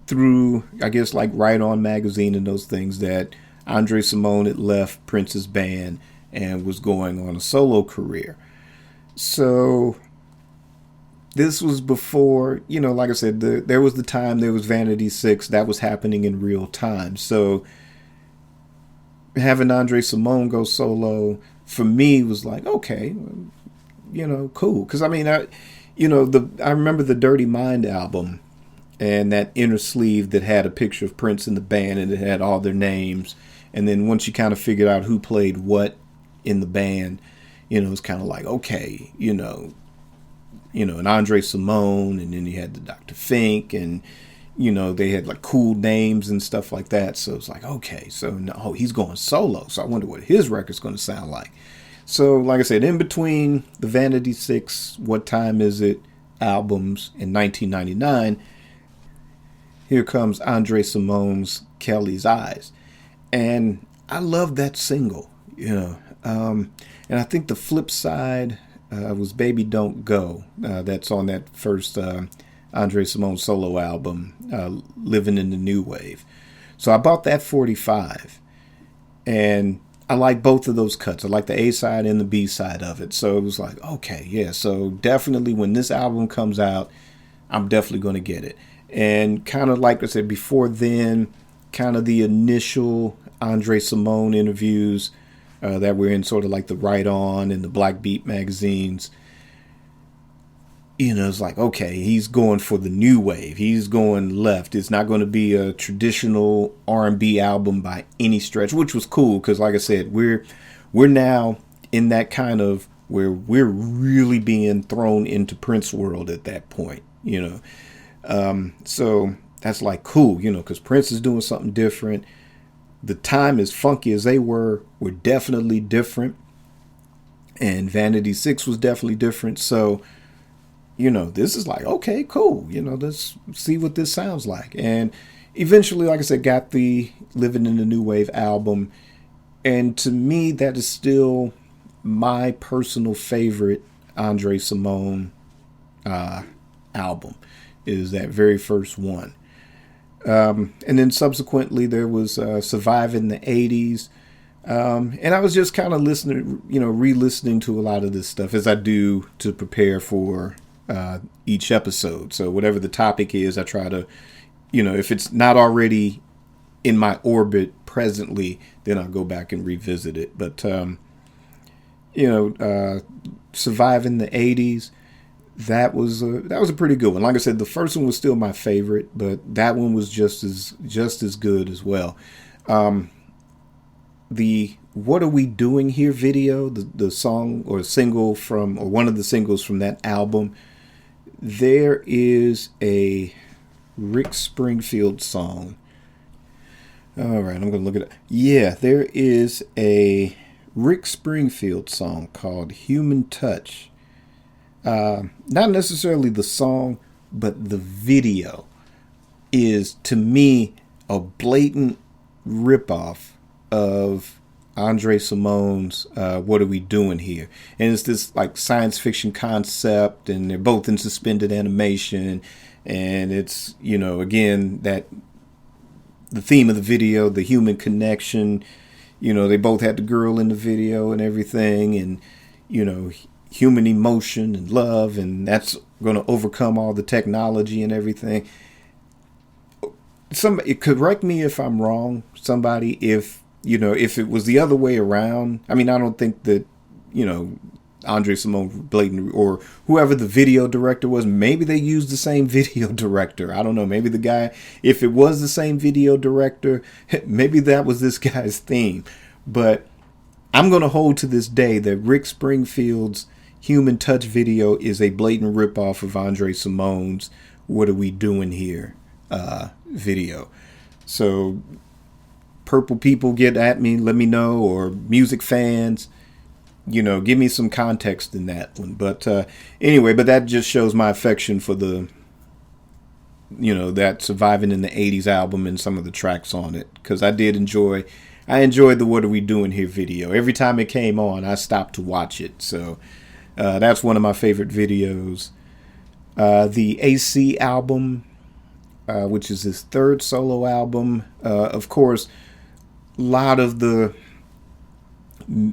through, I guess, like Right On Magazine and those things, that Andre Cymone had left Prince's band and was going on a solo career. So this was before, like I said, there was the time, there was Vanity 6, that was happening in real time. So having Andre Cymone go solo, for me, was like, okay, cool. Because, I remember the Dirty Mind album and that inner sleeve that had a picture of Prince in the band and it had all their names. And then once you kind of figured out who played what in the band, it's kind of like, okay, and Andre Cymone, and then you had the Dr. Fink, and they had like cool names and stuff like that. So it's like, okay, so no, he's going solo. So I wonder what his record's going to sound like. So like I said, in between the Vanity 6, What Time Is It albums in 1999, here comes Andre Cymone's Kelly's Eyes. And I love that single, and I think the flip side was Baby Don't Go. That's on that first Andre Cymone's solo album, Living in the New Wave. So I bought that 45, and I like both of those cuts. I like the A side and the B side of it. So it was like, okay, yeah. So definitely when this album comes out, I'm definitely going to get it. And kind of like I said before then, kind of the initial Andre Cymone interviews that were in sort of like the Right On and the Black Beat magazines. You know, it's like, okay, he's going for the new wave. He's going left. It's not going to be a traditional R&B album by any stretch, which was cool because, like I said, we're now in that kind of where we're really being thrown into Prince world at that point, you know. So that's like cool, you know, because Prince is doing something different. The time, as funky as they were definitely different, and Vanity 6 was definitely different. So, you know, this is like, okay, cool. You know, let's see what this sounds like. And eventually, like I said, got the Living in the New Wave album. And to me, that is still my personal favorite Andre Cymone album, is that very first one. And then subsequently, there was Surviving the 80s. And I was just kind of listening, you know, re-listening to a lot of this stuff as I do to prepare for each episode. So whatever the topic is, I try to, you know, if it's not already in my orbit presently, then I'll go back and revisit it. But, you know, Surviving the 80s, that was a pretty good one. Like I said, the first one was still my favorite, but that one was just as good as well. The What Are We Doing Here video, the song or single from, or one of the singles from that album, there is a Rick Springfield song. All right, I'm going to look at it. Yeah, there is a Rick Springfield song called Human Touch. Not necessarily the song, but the video is, to me, a blatant ripoff of Andre Cymone's What Are We Doing Here? And it's this like science fiction concept, and they're both in suspended animation, and it's, you know, again, that the theme of the video, the human connection. You know, they both had the girl in the video and everything, and, you know, human emotion and love, and that's going to overcome all the technology and everything. Somebody correct me if I'm wrong, somebody, if, you know, if it was the other way around. I mean, I don't think that, you know, Andre Cymone blatant, or whoever the video director was, maybe they used the same video director. I don't know. Maybe the guy, if it was the same video director, maybe that was this guy's theme. But I'm going to hold to this day that Rick Springfield's Human Touch video is a blatant ripoff of Andre Cymone's What Are We Doing Here video. So Purple people, get at me, let me know, or music fans, you know, give me some context in that one. But anyway, but that just shows my affection for the, you know, that Surviving in the 80s album and some of the tracks on it, because I enjoyed the What Are We Doing Here video. Every time it came on, I stopped to watch it. So that's one of my favorite videos. The AC album, which is his third solo album, of course, a lot of the,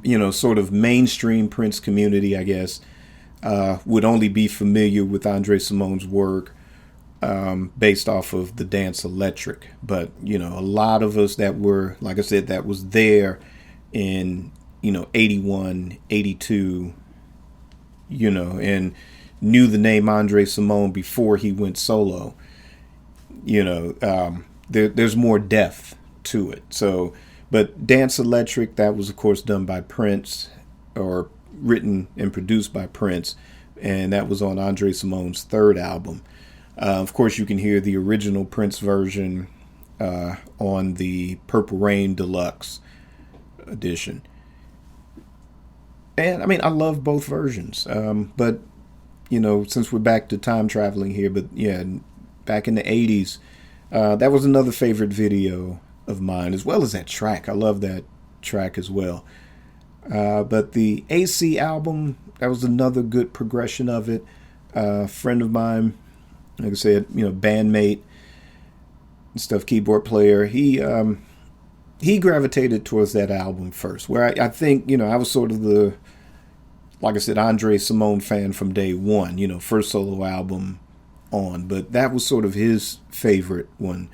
you know, sort of mainstream Prince community, I guess, would only be familiar with Andre Cymone's work based off of the Dance Electric. But, you know, a lot of us that were, like I said, that was there in, you know, 81, 82, you know, and knew the name Andre Cymone before he went solo. You know, there's more depth to it. So, but Dance Electric, that was, of course, done by Prince, or written and produced by Prince, and that was on Andre Cymone's third album. Of course, you can hear the original Prince version on the Purple Rain Deluxe edition. And, I mean, I love both versions. But, you know, since we're back to time traveling here, but, yeah, back in the 80s, that was another favorite video of mine, as well as that track. I love that track as well. But the AC album, that was another good progression of it. A friend of mine like I said, bandmate and stuff, keyboard player. He gravitated towards that album first, where I think, I was sort of like I said, Andre Cymone fan from day one, first solo album on, but that was sort of his favorite one.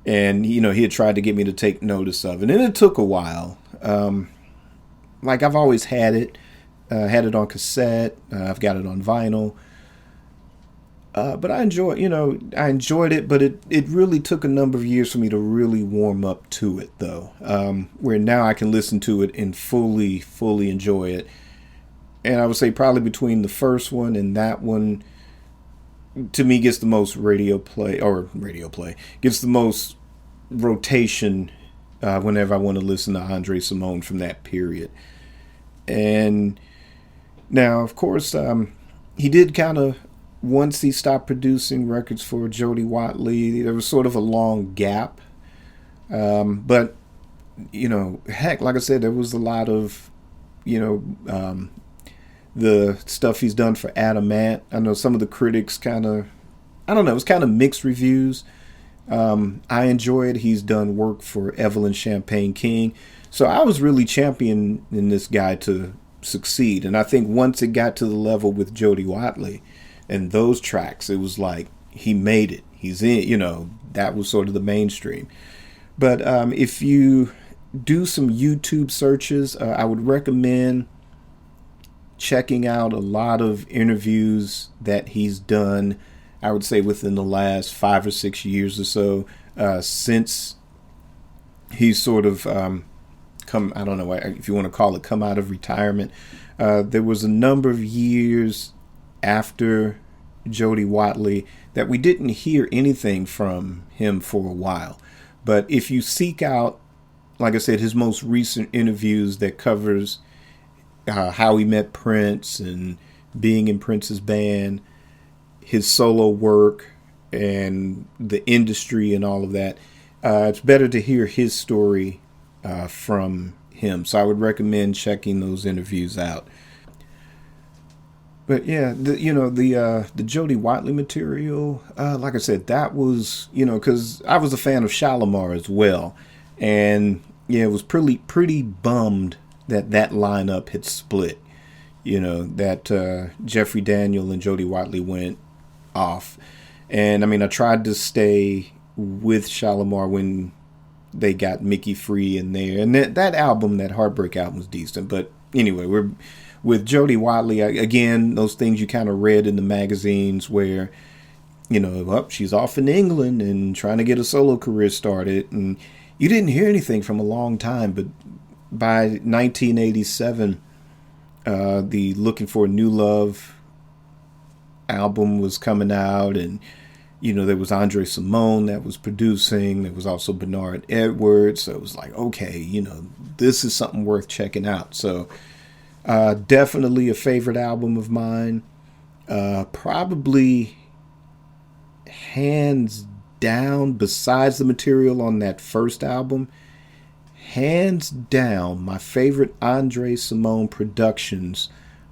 And, he had tried to get me to take notice of it. And it took a while. Like I've always had it on cassette. I've got it on vinyl. But I enjoyed it, but it really took a number of years for me to really warm up to it, though. Where now I can listen to it and fully enjoy it. And I would say probably between the first one and that one, to me, gets the most gets the most rotation whenever I want to listen to Andre Cymone from that period. And now, of course, he did kind of, once he stopped producing records for Jody Watley, there was sort of a long gap. But, heck, like I said, there was a lot of, the stuff he's done for Adamant. I know some of the critics kind of, I don't know, it was kind of mixed reviews. I enjoy it. He's done work for Evelyn Champagne King. So I was really championing this guy to succeed. And I think once it got to the level with Jody Watley and those tracks, it was like he made it. He's in, that was sort of the mainstream. But if you do some YouTube searches, I would recommend checking out a lot of interviews that he's done, I would say within the last 5 or 6 years or so, since he's sort of come, I don't know if you want to call it, come out of retirement. There was a number of years after Jody Watley that we didn't hear anything from him for a while. But if you seek out, like I said, his most recent interviews that covers how he met Prince and being in Prince's band, his solo work, and the industry and all of that, it's better to hear his story from him. So I would recommend checking those interviews out. But yeah, the Jody Watley material, like I said, that was, because I was a fan of Shalimar as well, and yeah, it was pretty bummed that lineup had split. That Jeffrey Daniel and Jody Watley went off, and I mean, I tried to stay with Shalimar when they got Mickey Free in there, and that album, that Heartbreak album, was decent. But anyway, we're with Jody Watley again. Those things you kind of read in the magazines where, she's off in England and trying to get a solo career started, and you didn't hear anything from a long time. But by 1987, the Looking for a New Love album was coming out, and there was Andre Cymone that was producing. There was also Bernard Edwards. So it was like, okay, this is something worth checking out. So definitely a favorite album of mine. Probably hands down, besides the material on that first album, hands down, my favorite Andre Cymone productions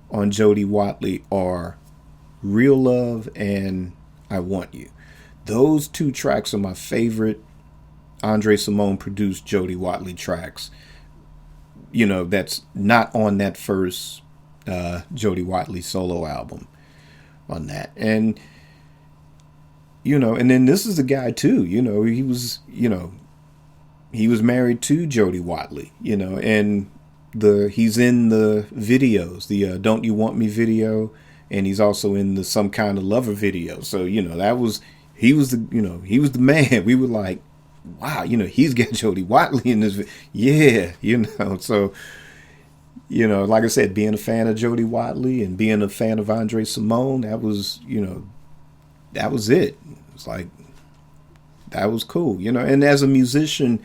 on Jody Watley are Real Love and I Want You. Those two tracks are my favorite Andre Cymone produced Jody Watley tracks. That's not on that first Jody Watley solo album on that. And, and then this is the guy too, he was married to Jody Watley, and he's in the videos, the Don't You Want Me video, and he's also in the Some Kind of Lover video. So, he was the man. We were like, wow, he's got Jody Watley in this. Yeah, so, like I said, being a fan of Jody Watley and being a fan of Andre Cymone, that was it. It's like, that was cool, and as a musician,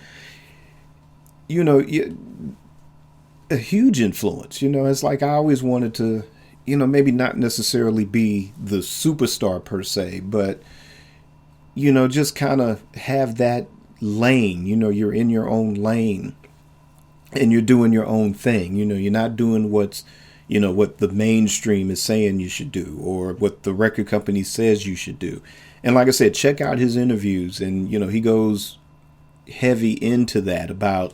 a huge influence, it's like I always wanted to, maybe not necessarily be the superstar per se, but, just kind of have that lane, you're in your own lane and you're doing your own thing. You're not doing what's, what the mainstream is saying you should do or what the record company says you should do. And like I said, check out his interviews, and he goes heavy into that about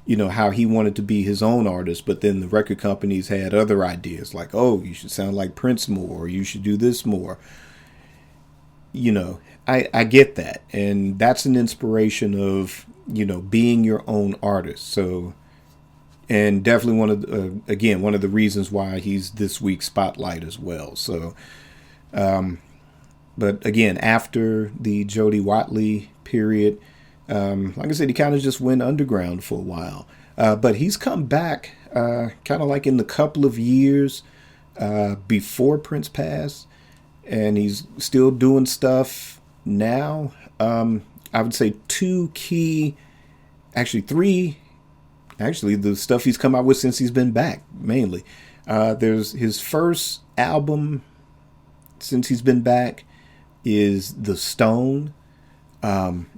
how he wanted to be his own artist, but then the record companies had other ideas like, oh, you should sound like Prince more, or you should do this more. I get that, and that's an inspiration of being your own artist. So, and definitely one of the reasons why he's this week's spotlight as well. So, but again, after the Jody Watley period, like I said, he kind of just went underground for a while. But he's come back kind of like in the couple of years before Prince passed, and he's still doing stuff now. I would say three, the stuff he's come out with since he's been back, mainly. There's his first album since he's been back is The Stone.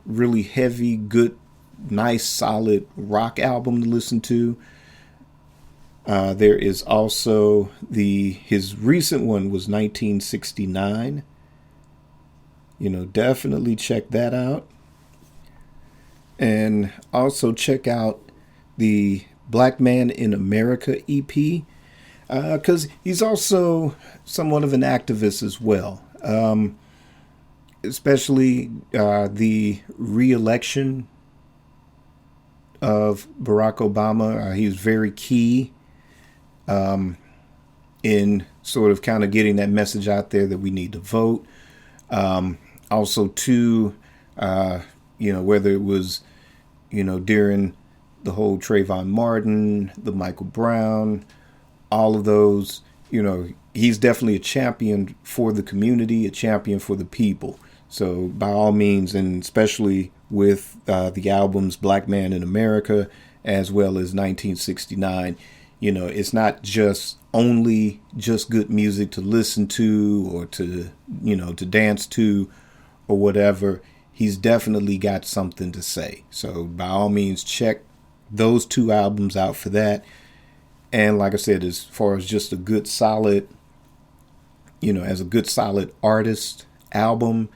Really heavy, good, nice, solid rock album to listen to. There is also his recent one was 1969. Definitely check that out. And also check out the Black Man in America EP, because he's also somewhat of an activist as well. Especially the re-election of Barack Obama. He was very key in sort of kind of getting that message out there that we need to vote. Also, too, whether it was, during the whole Trayvon Martin, the Michael Brown, all of those, he's definitely a champion for the community, a champion for the people. So by all means, and especially with the albums Black Man in America, as well as 1969, it's not just good music to listen to or to dance to or whatever. He's definitely got something to say. So by all means, check those two albums out for that. And like I said, as far as just a good solid, as a good solid artist album,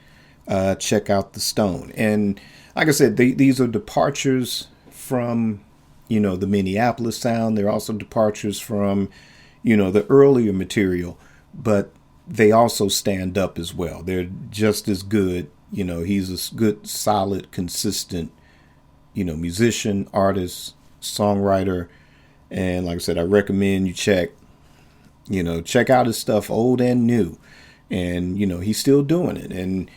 check out The Stone. And like I said, these are departures from, the Minneapolis sound. They're also departures from, the earlier material, but they also stand up as well. They're just as good. He's a good, solid, consistent, musician, artist, songwriter. And like I said, I recommend you check out his stuff, old and new. And, he's still doing it. And,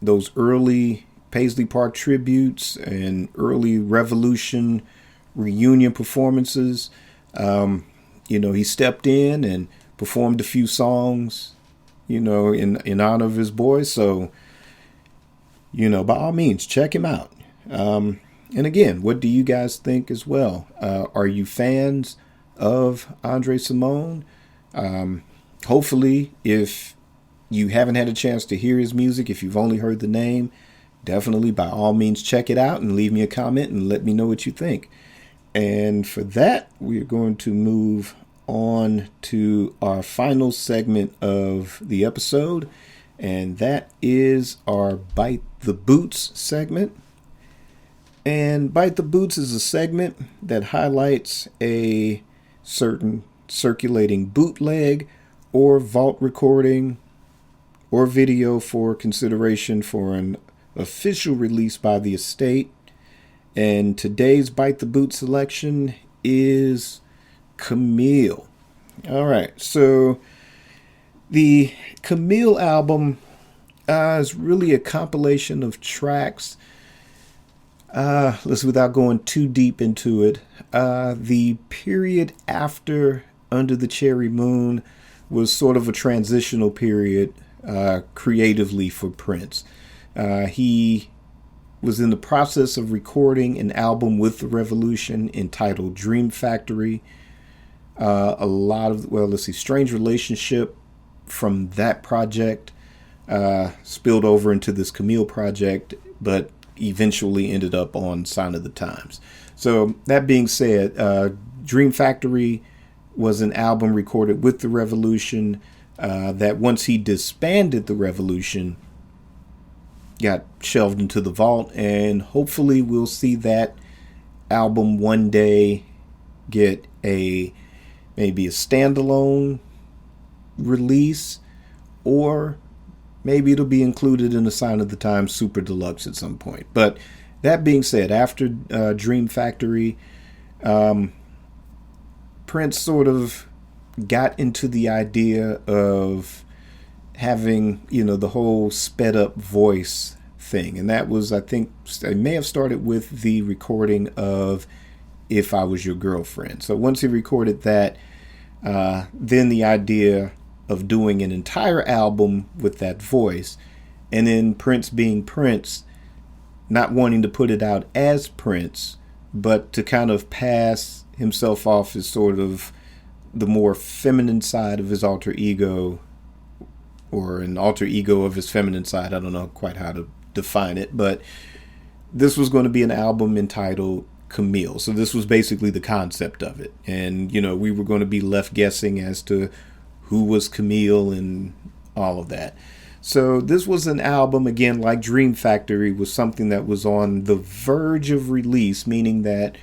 those early Paisley Park tributes and early Revolution reunion performances, he stepped in and performed a few songs, in honor of his boy. So, by all means, check him out. And again, what do you guys think as well? Are you fans of Andre Cymone? Hopefully, if you haven't had a chance to hear his music, if you've only heard the name, definitely by all means check it out and leave me a comment and let me know what you think. And for that, we're going to move on to our final segment of the episode, and that is our Bite the Boots segment. And Bite the Boots is a segment that highlights a certain circulating bootleg or vault recording or video for consideration for an official release by the estate. And today's Bite the Boot selection is Camille. All right, so the Camille album is really a compilation of tracks. Without going too deep into it, the period after Under the Cherry Moon was sort of a transitional period creatively for Prince. He was in the process of recording an album with the Revolution entitled Dream Factory. Strange Relationship from that project spilled over into this Camille project, but eventually ended up on Sign of the Times. So that being said, Dream Factory was an album recorded with the Revolution that once he disbanded the Revolution got shelved into the vault, and hopefully we'll see that album one day get maybe a standalone release, or maybe it'll be included in the Sign of the Times Super Deluxe at some point. But that being said, after Dream Factory, Prince sort of got into the idea of having, the whole sped up voice thing. And that was, I think, it may have started with the recording of If I Was Your Girlfriend. So once he recorded that, then the idea of doing an entire album with that voice, and then Prince being Prince, not wanting to put it out as Prince, but to kind of pass himself off as sort of the more feminine side of his alter ego, or an alter ego of his feminine side. I don't know quite how to define it, but this was going to be an album entitled Camille. So this was basically the concept of it. And, we were going to be left guessing as to who was Camille and all of that. So this was an album, again, like Dream Factory, was something that was on the verge of release, meaning that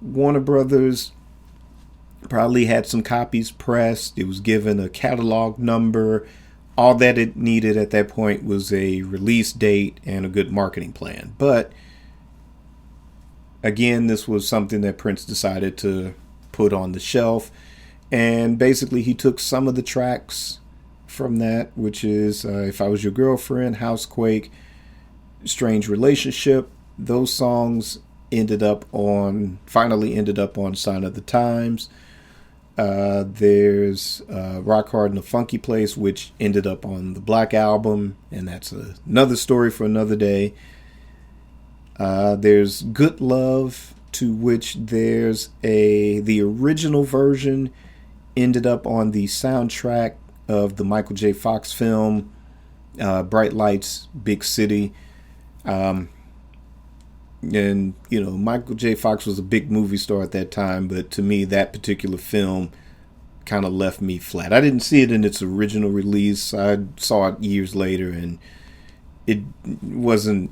Warner Brothers probably had some copies pressed. It was given a catalog number. All that it needed at that point was a release date and a good marketing plan. But again, this was something that Prince decided to put on the shelf. And basically, he took some of the tracks from that, which is If I Was Your Girlfriend, Housequake, Strange Relationship. Those songs finally ended up on Sign of the Times. There's Rock Hard in a Funky Place, which ended up on the Black Album, and that's another story for another day. There's Good Love, to which there's the original version ended up on the soundtrack of the Michael J. Fox film, Bright Lights, Big City. And, Michael J. Fox was a big movie star at that time, but to me, that particular film kind of left me flat. I didn't see it in its original release. I saw it years later, and it wasn't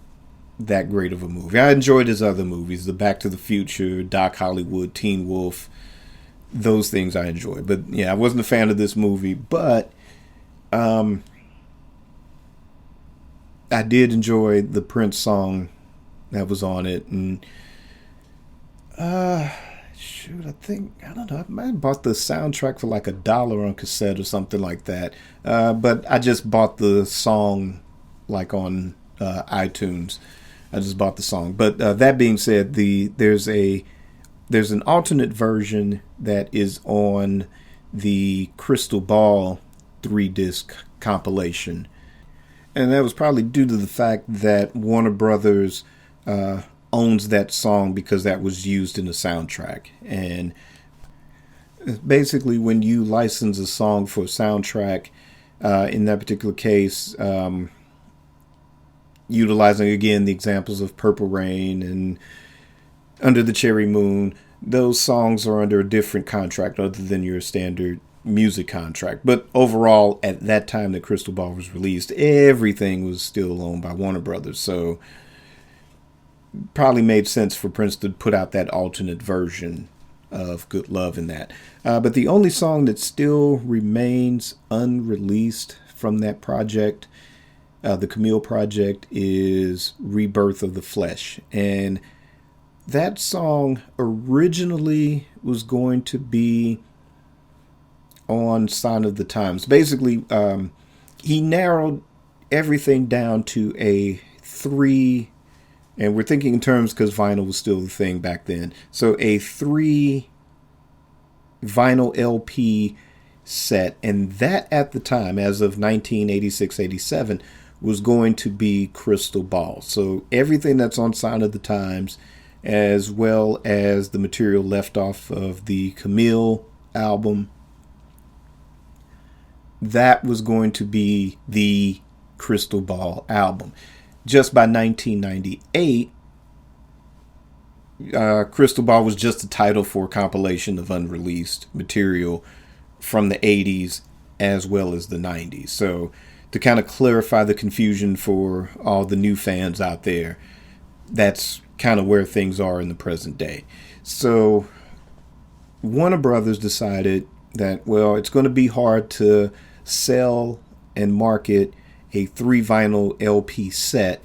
that great of a movie. I enjoyed his other movies, the Back to the Future, Doc Hollywood, Teen Wolf. Those things I enjoyed. But, yeah, I wasn't a fan of this movie, but I did enjoy the Prince song that was on it. And I don't know, I might have bought the soundtrack for like $1 on cassette or something like that. But I just bought the song like on iTunes. I just bought the song. But that being said, there's an alternate version that is on the Crystal Ball 3-disc compilation. And that was probably due to the fact that Warner Brothers owns that song because that was used in the soundtrack. And basically, when you license a song for a soundtrack, in that particular case, utilizing again the examples of Purple Rain and Under the Cherry Moon, those songs are under a different contract other than your standard music contract. But overall, at that time that Crystal Ball was released, everything was still owned by Warner Brothers. So probably made sense for Prince to put out that alternate version of Good Love in that. But the only song that still remains unreleased from that project, the Camille project, is Rebirth of the Flesh. And that song originally was going to be on Sign of the Times. Basically, he narrowed everything down to a 3, and we're thinking in terms because vinyl was still the thing back then. So a 3 vinyl LP set, and that at the time, as of 1986-87, was going to be Crystal Ball. So everything that's on Sign of the Times, as well as the material left off of the Camille album, that was going to be the Crystal Ball album. Just by 1998, Crystal Ball was just a title for a compilation of unreleased material from the 80s as well as the 90s. So to kind of clarify the confusion for all the new fans out there, that's kind of where things are in the present day. So Warner Brothers decided that, well, it's going to be hard to sell and market a 3 vinyl LP set.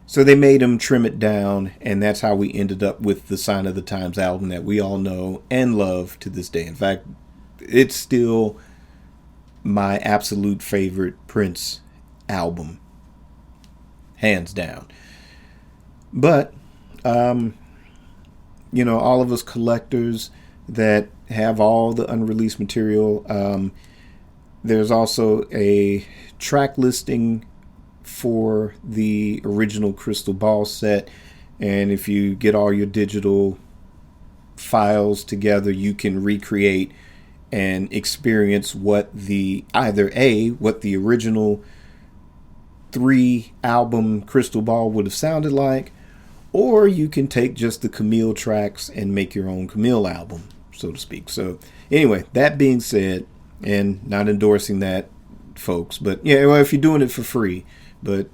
So they made them trim it down, and that's how we ended up with the Sign of the Times album that we all know and love to this day. In fact, it's still my absolute favorite Prince album, hands down. But, all of us collectors that have all the unreleased material, there's also a track listing for the original Crystal Ball set, and if you get all your digital files together, you can recreate and experience what the original 3 album Crystal Ball would have sounded like, or you can take just the Camille tracks and make your own Camille album, so to speak. So anyway, that being said, and not endorsing that, folks, but yeah, well, if you're doing it for free, but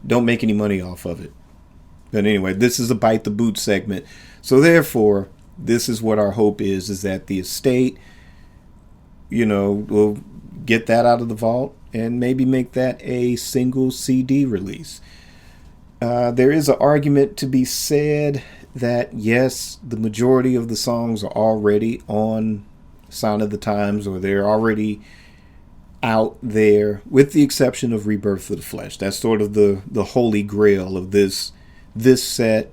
don't make any money off of it. But anyway, this is a Bite the Boot segment. So therefore, this is what our hope is that the estate, will get that out of the vault and maybe make that a single CD release. There is an argument to be said that, yes, the majority of the songs are already on Sign of the Times, or they're already out there, with the exception of Rebirth of the Flesh. That's sort of the holy grail of this set,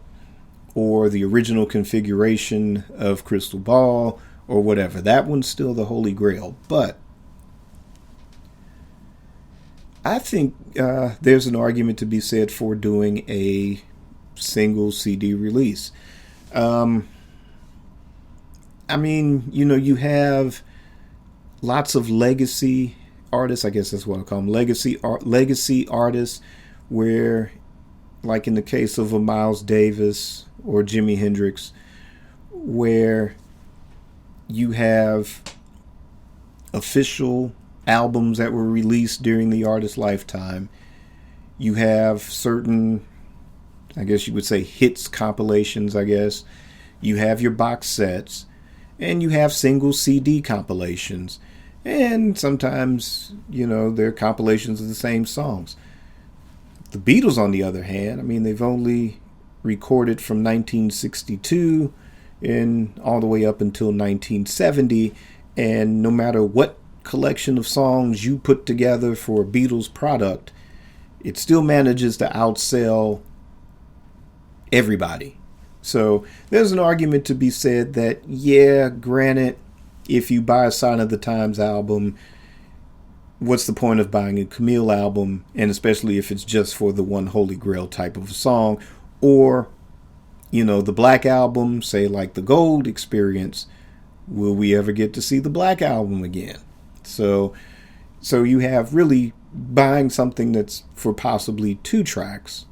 or the original configuration of Crystal Ball, or whatever. That one's still the holy grail. But I think there's an argument to be said for doing a single CD release. You have lots of legacy artists, I guess that's what I call them, legacy artists, where, like in the case of a Miles Davis or Jimi Hendrix, where you have official albums that were released during the artist's lifetime. You have certain, I guess you would say, hits compilations, I guess. You have your box sets, and you have single CD compilations. And sometimes, they're compilations of the same songs. The Beatles, on the other hand, they've only recorded from 1962 and all the way up until 1970. And no matter what collection of songs you put together for a Beatles product, it still manages to outsell everybody. So there's an argument to be said that, yeah, granted, if you buy a Sign of the Times album, what's the point of buying a Camille album? And especially if it's just for the one Holy Grail type of a song, or, the Black Album, say like the Gold Experience. Will we ever get to see the Black Album again? So you have really buying something that's for possibly 2 tracks,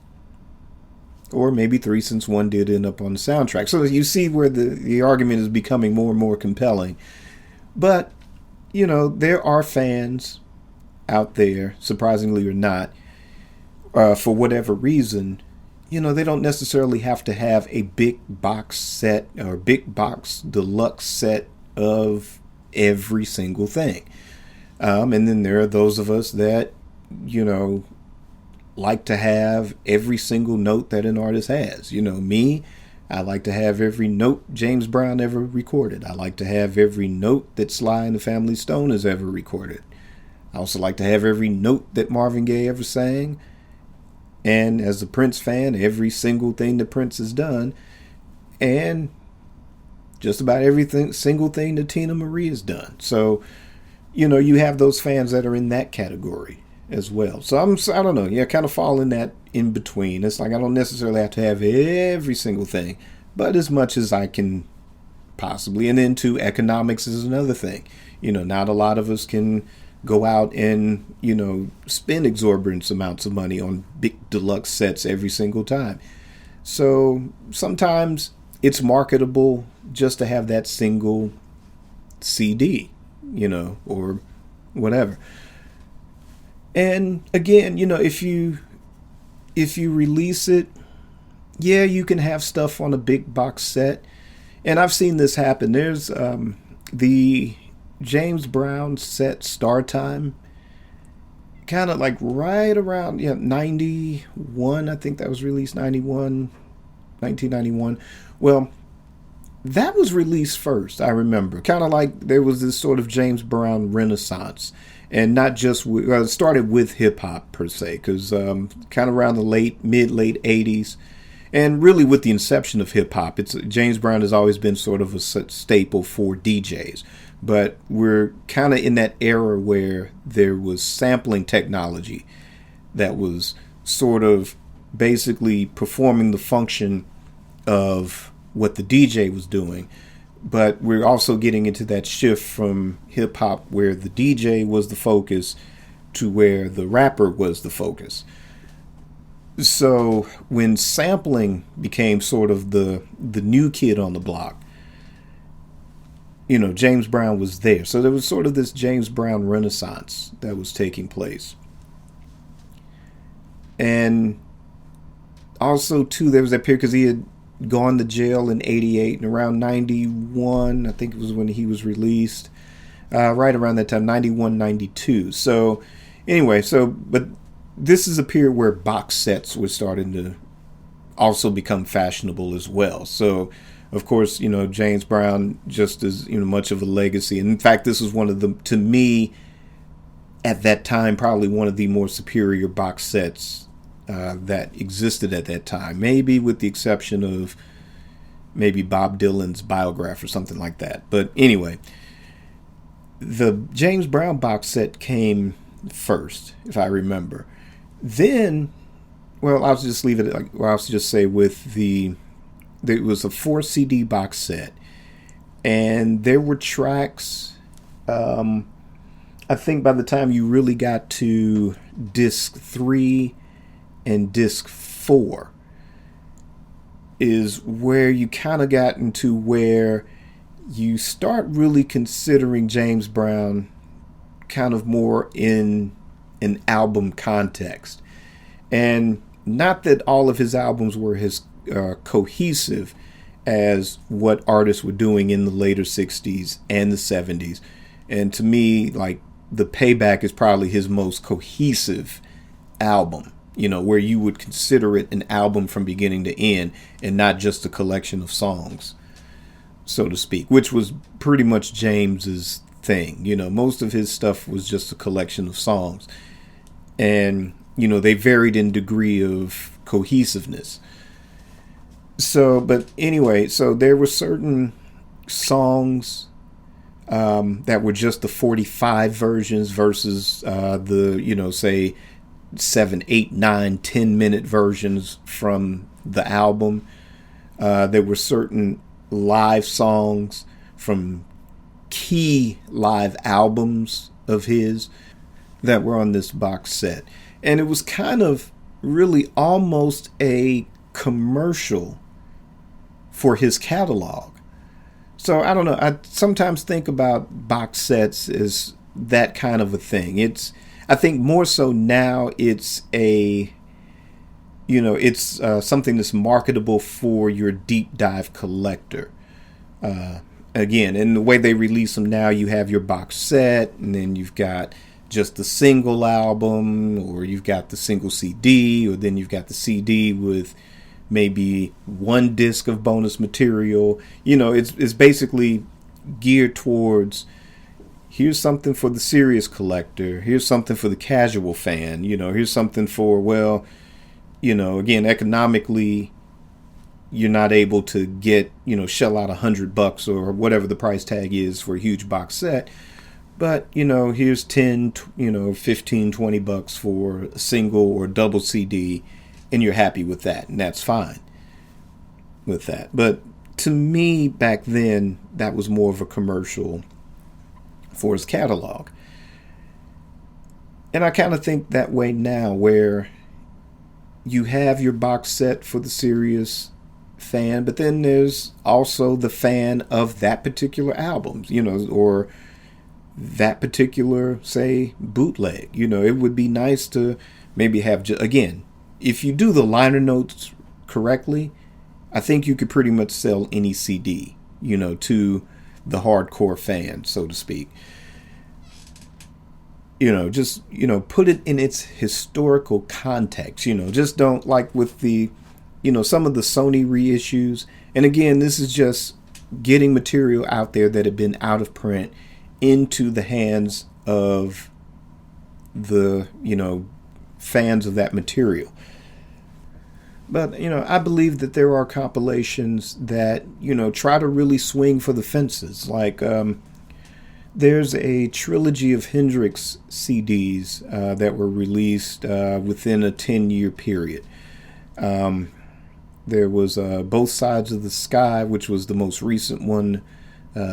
or maybe 3, since one did end up on the soundtrack. So you see where the argument is becoming more and more compelling. But, there are fans out there, surprisingly or not, for whatever reason, they don't necessarily have to have a big box set or big box deluxe set of every single thing. And then there are those of us that, like to have every single note that an artist has. Me, I like to have every note James Brown ever recorded. I like to have every note that Sly and the Family Stone has ever recorded. I also like to have every note that Marvin Gaye ever sang. And as a Prince fan, every single thing that Prince has done. And just about single thing that Tina Marie has done. So, you have those fans that are in that category as well. So I don't know. Yeah, kind of fall in that in between. It's like I don't necessarily have to have every single thing, but as much as I can possibly. And then too, economics is another thing. Not a lot of us can go out and, spend exorbitant amounts of money on big deluxe sets every single time. So sometimes it's marketable just to have that single CD, or whatever. And again, if you release it, yeah, you can have stuff on a big box set. And I've seen this happen. There's the James Brown set Star Time, kind of like right around 91. I think that was released 1991. Well, that was released first, I remember. Kind of like there was this sort of James Brown renaissance. And not just it started with hip hop per se, because kind of around the mid late 80s, and really with the inception of hip hop, James Brown has always been sort of a staple for DJs. But we're kind of in that era where there was sampling technology that was sort of basically performing the function of what the DJ was doing. But we're also getting into that shift from hip hop where the DJ was the focus to where the rapper was the focus. So when sampling became sort of the new kid on the block, James Brown was there. So there was sort of this James Brown renaissance that was taking place. And also, too, there was that period because he had gone to jail in 88, and around 91, I think it was when he was released, right around that time, 91, 92. So anyway, but this is a period where box sets were starting to also become fashionable as well. So of course, James Brown just as much of a legacy. And in fact, this was one of the, to me, at that time, probably one of the more superior box sets that existed at that time. Maybe with the exception of maybe Bob Dylan's Biograph or something like that. But anyway, the James Brown box set came first, if I remember. Then, well, I'll just leave it. I'll just say there was a 4 CD box set, and there were tracks. I think by the time you really got to disc 3 and disc 4 is where you kind of got into where you start really considering James Brown kind of more in an album context. And not that all of his albums were as cohesive as what artists were doing in the later 60s and the 70s. And to me, like, The Payback is probably his most cohesive album, where you would consider it an album from beginning to end and not just a collection of songs, so to speak, which was pretty much James's thing. Most of his stuff was just a collection of songs. And, they varied in degree of cohesiveness. So, but anyway, so there were certain songs that were just the 45 versions versus the, say 7, 8, 9, 10-minute versions from the album. There were certain live songs from key live albums of his that were on this box set. And it was kind of really almost a commercial for his catalog. So I don't know. I sometimes think about box sets as that kind of a thing. I think more so now it's something that's marketable for your deep dive collector. Again, in the way they release them now, you have your box set, and then you've got just the single album, or you've got the single CD, or then you've got the CD with maybe one disc of bonus material. It's basically geared towards, here's something for the serious collector, here's something for the casual fan, here's something for, well, again, economically, you're not able to get, shell out $100 or whatever the price tag is for a huge box set. But, here's 10, 15, $20 for a single or double CD, and you're happy with that, and that's fine with that. But to me, back then, that was more of a commercial for his catalog. And I kind of think that way now, where you have your box set for the serious fan, but then there's also the fan of that particular album, or that particular, say, bootleg. It would be nice to maybe have, again, if you do the liner notes correctly, I think you could pretty much sell any CD, to the hardcore fan, so to speak. Just, put it in its historical context, just don't, like with the, some of the Sony reissues. And again, this is just getting material out there that had been out of print into the hands of the, fans of that material. But, I believe that there are compilations that, try to really swing for the fences. Like, there's a trilogy of Hendrix CDs that were released within a 10-year period. There was Both Sides of the Sky, which was the most recent one,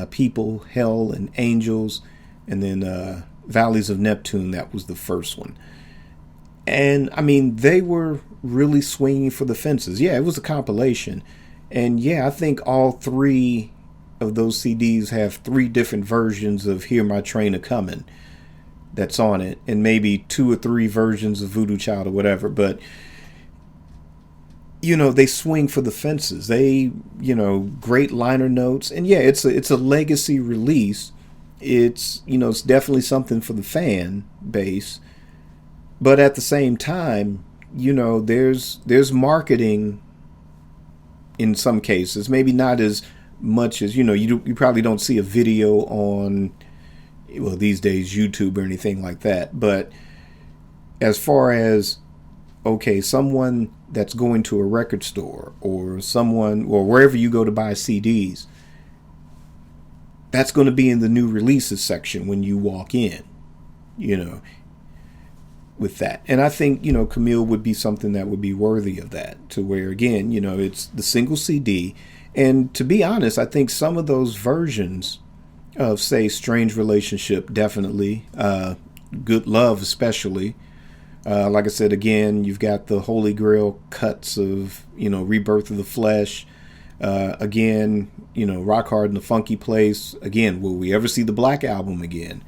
People, Hell, and Angels, and then Valleys of Neptune, that was the first one. And, I mean, they were really swinging for the fences. Yeah, it was a compilation. And, yeah, I think all three of those CDs have 3 different versions of Hear My Train A-Comin' that's on it, and maybe 2 or 3 versions of Voodoo Child or whatever. But they swing for the fences. They, great liner notes. And yeah, it's a legacy release. It's, it's definitely something for the fan base. But at the same time, there's marketing in some cases, maybe not as much as, you probably don't see a video on, well, these days, YouTube or anything like that. But as far as, okay, someone that's going to a record store or someone, or wherever you go to buy CDs, that's going to be in the new releases section when you walk in, with that. And I think, Camille would be something that would be worthy of that, to where, again, it's the single CD. And to be honest, I think some of those versions of, say, Strange Relationship, definitely, Good Love especially, like I said, again, you've got the Holy Grail cuts of, Rebirth of the Flesh, again, Rock Hard in the Funky Place. Again, will we ever see the Black Album again?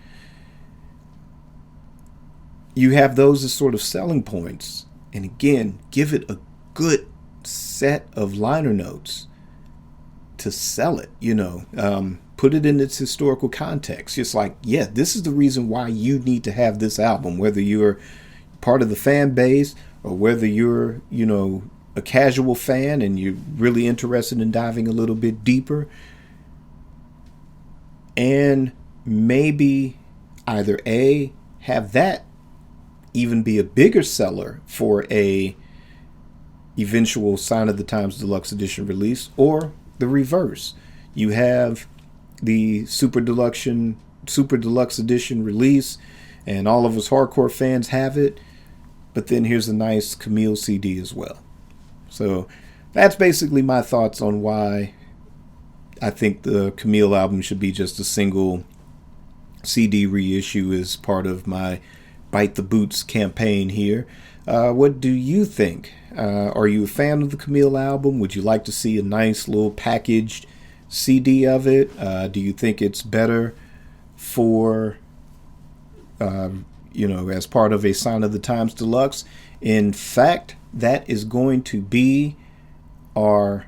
You have those as sort of selling points. And again, give it a good set of liner notes to sell it, put it in its historical context. Just like, yeah, this is the reason why you need to have this album, whether you're part of the fan base or whether you're, a casual fan and you're really interested in diving a little bit deeper. And maybe either A, have that even be a bigger seller for a eventual Sign of the Times Deluxe Edition release, or the reverse. You have the Super Deluxe Edition release, and all of us hardcore fans have it, but then here's a nice Camille CD as well. So that's basically my thoughts on why I think the Camille album should be just a single CD reissue as part of my Bite the Boots campaign here. What do you think? Are you a fan of the Camille album? Would you like to see a nice little packaged CD of it? Do you think it's better for, as part of a Sign of the Times Deluxe? In fact, that is going to be our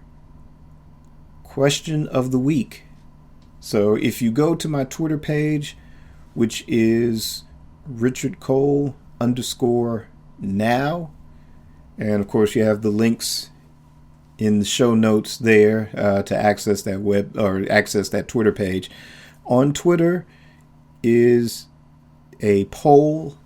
question of the week. So if you go to my Twitter page, which is RichardCole_now, and of course you have the links in the show notes there to access that Twitter page. On Twitter is a poll,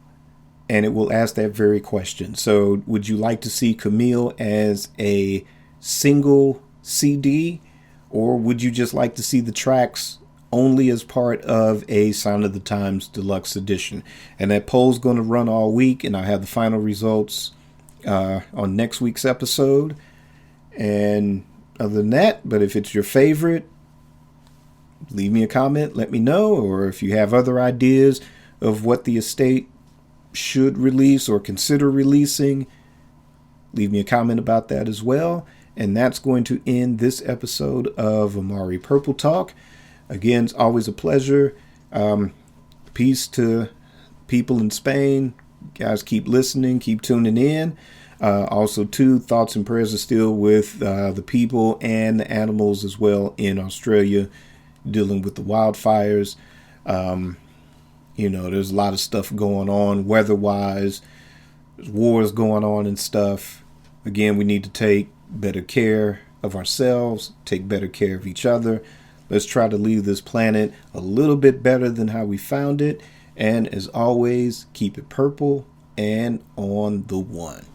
and it will ask that very question. So would you like to see Camille as a single CD, or would you just like to see the tracks only as part of a Sign of the Times Deluxe Edition? And that poll's going to run all week, and I'll have the final results on next week's episode. And other than that, but if it's your favorite, leave me a comment, let me know. Or if you have other ideas of what the estate should release or consider releasing, leave me a comment about that as well. And that's going to end this episode of Amari Purple Talk. Again, it's always a pleasure. Peace to people in Spain. Guys, keep listening, keep tuning in. Also, too, thoughts and prayers are still with the people and the animals as well in Australia, dealing with the wildfires. There's a lot of stuff going on weather-wise. There's wars going on and stuff. Again, we need to take better care of ourselves, take better care of each other. Let's try to leave this planet a little bit better than how we found it. And as always, keep it purple and on the one.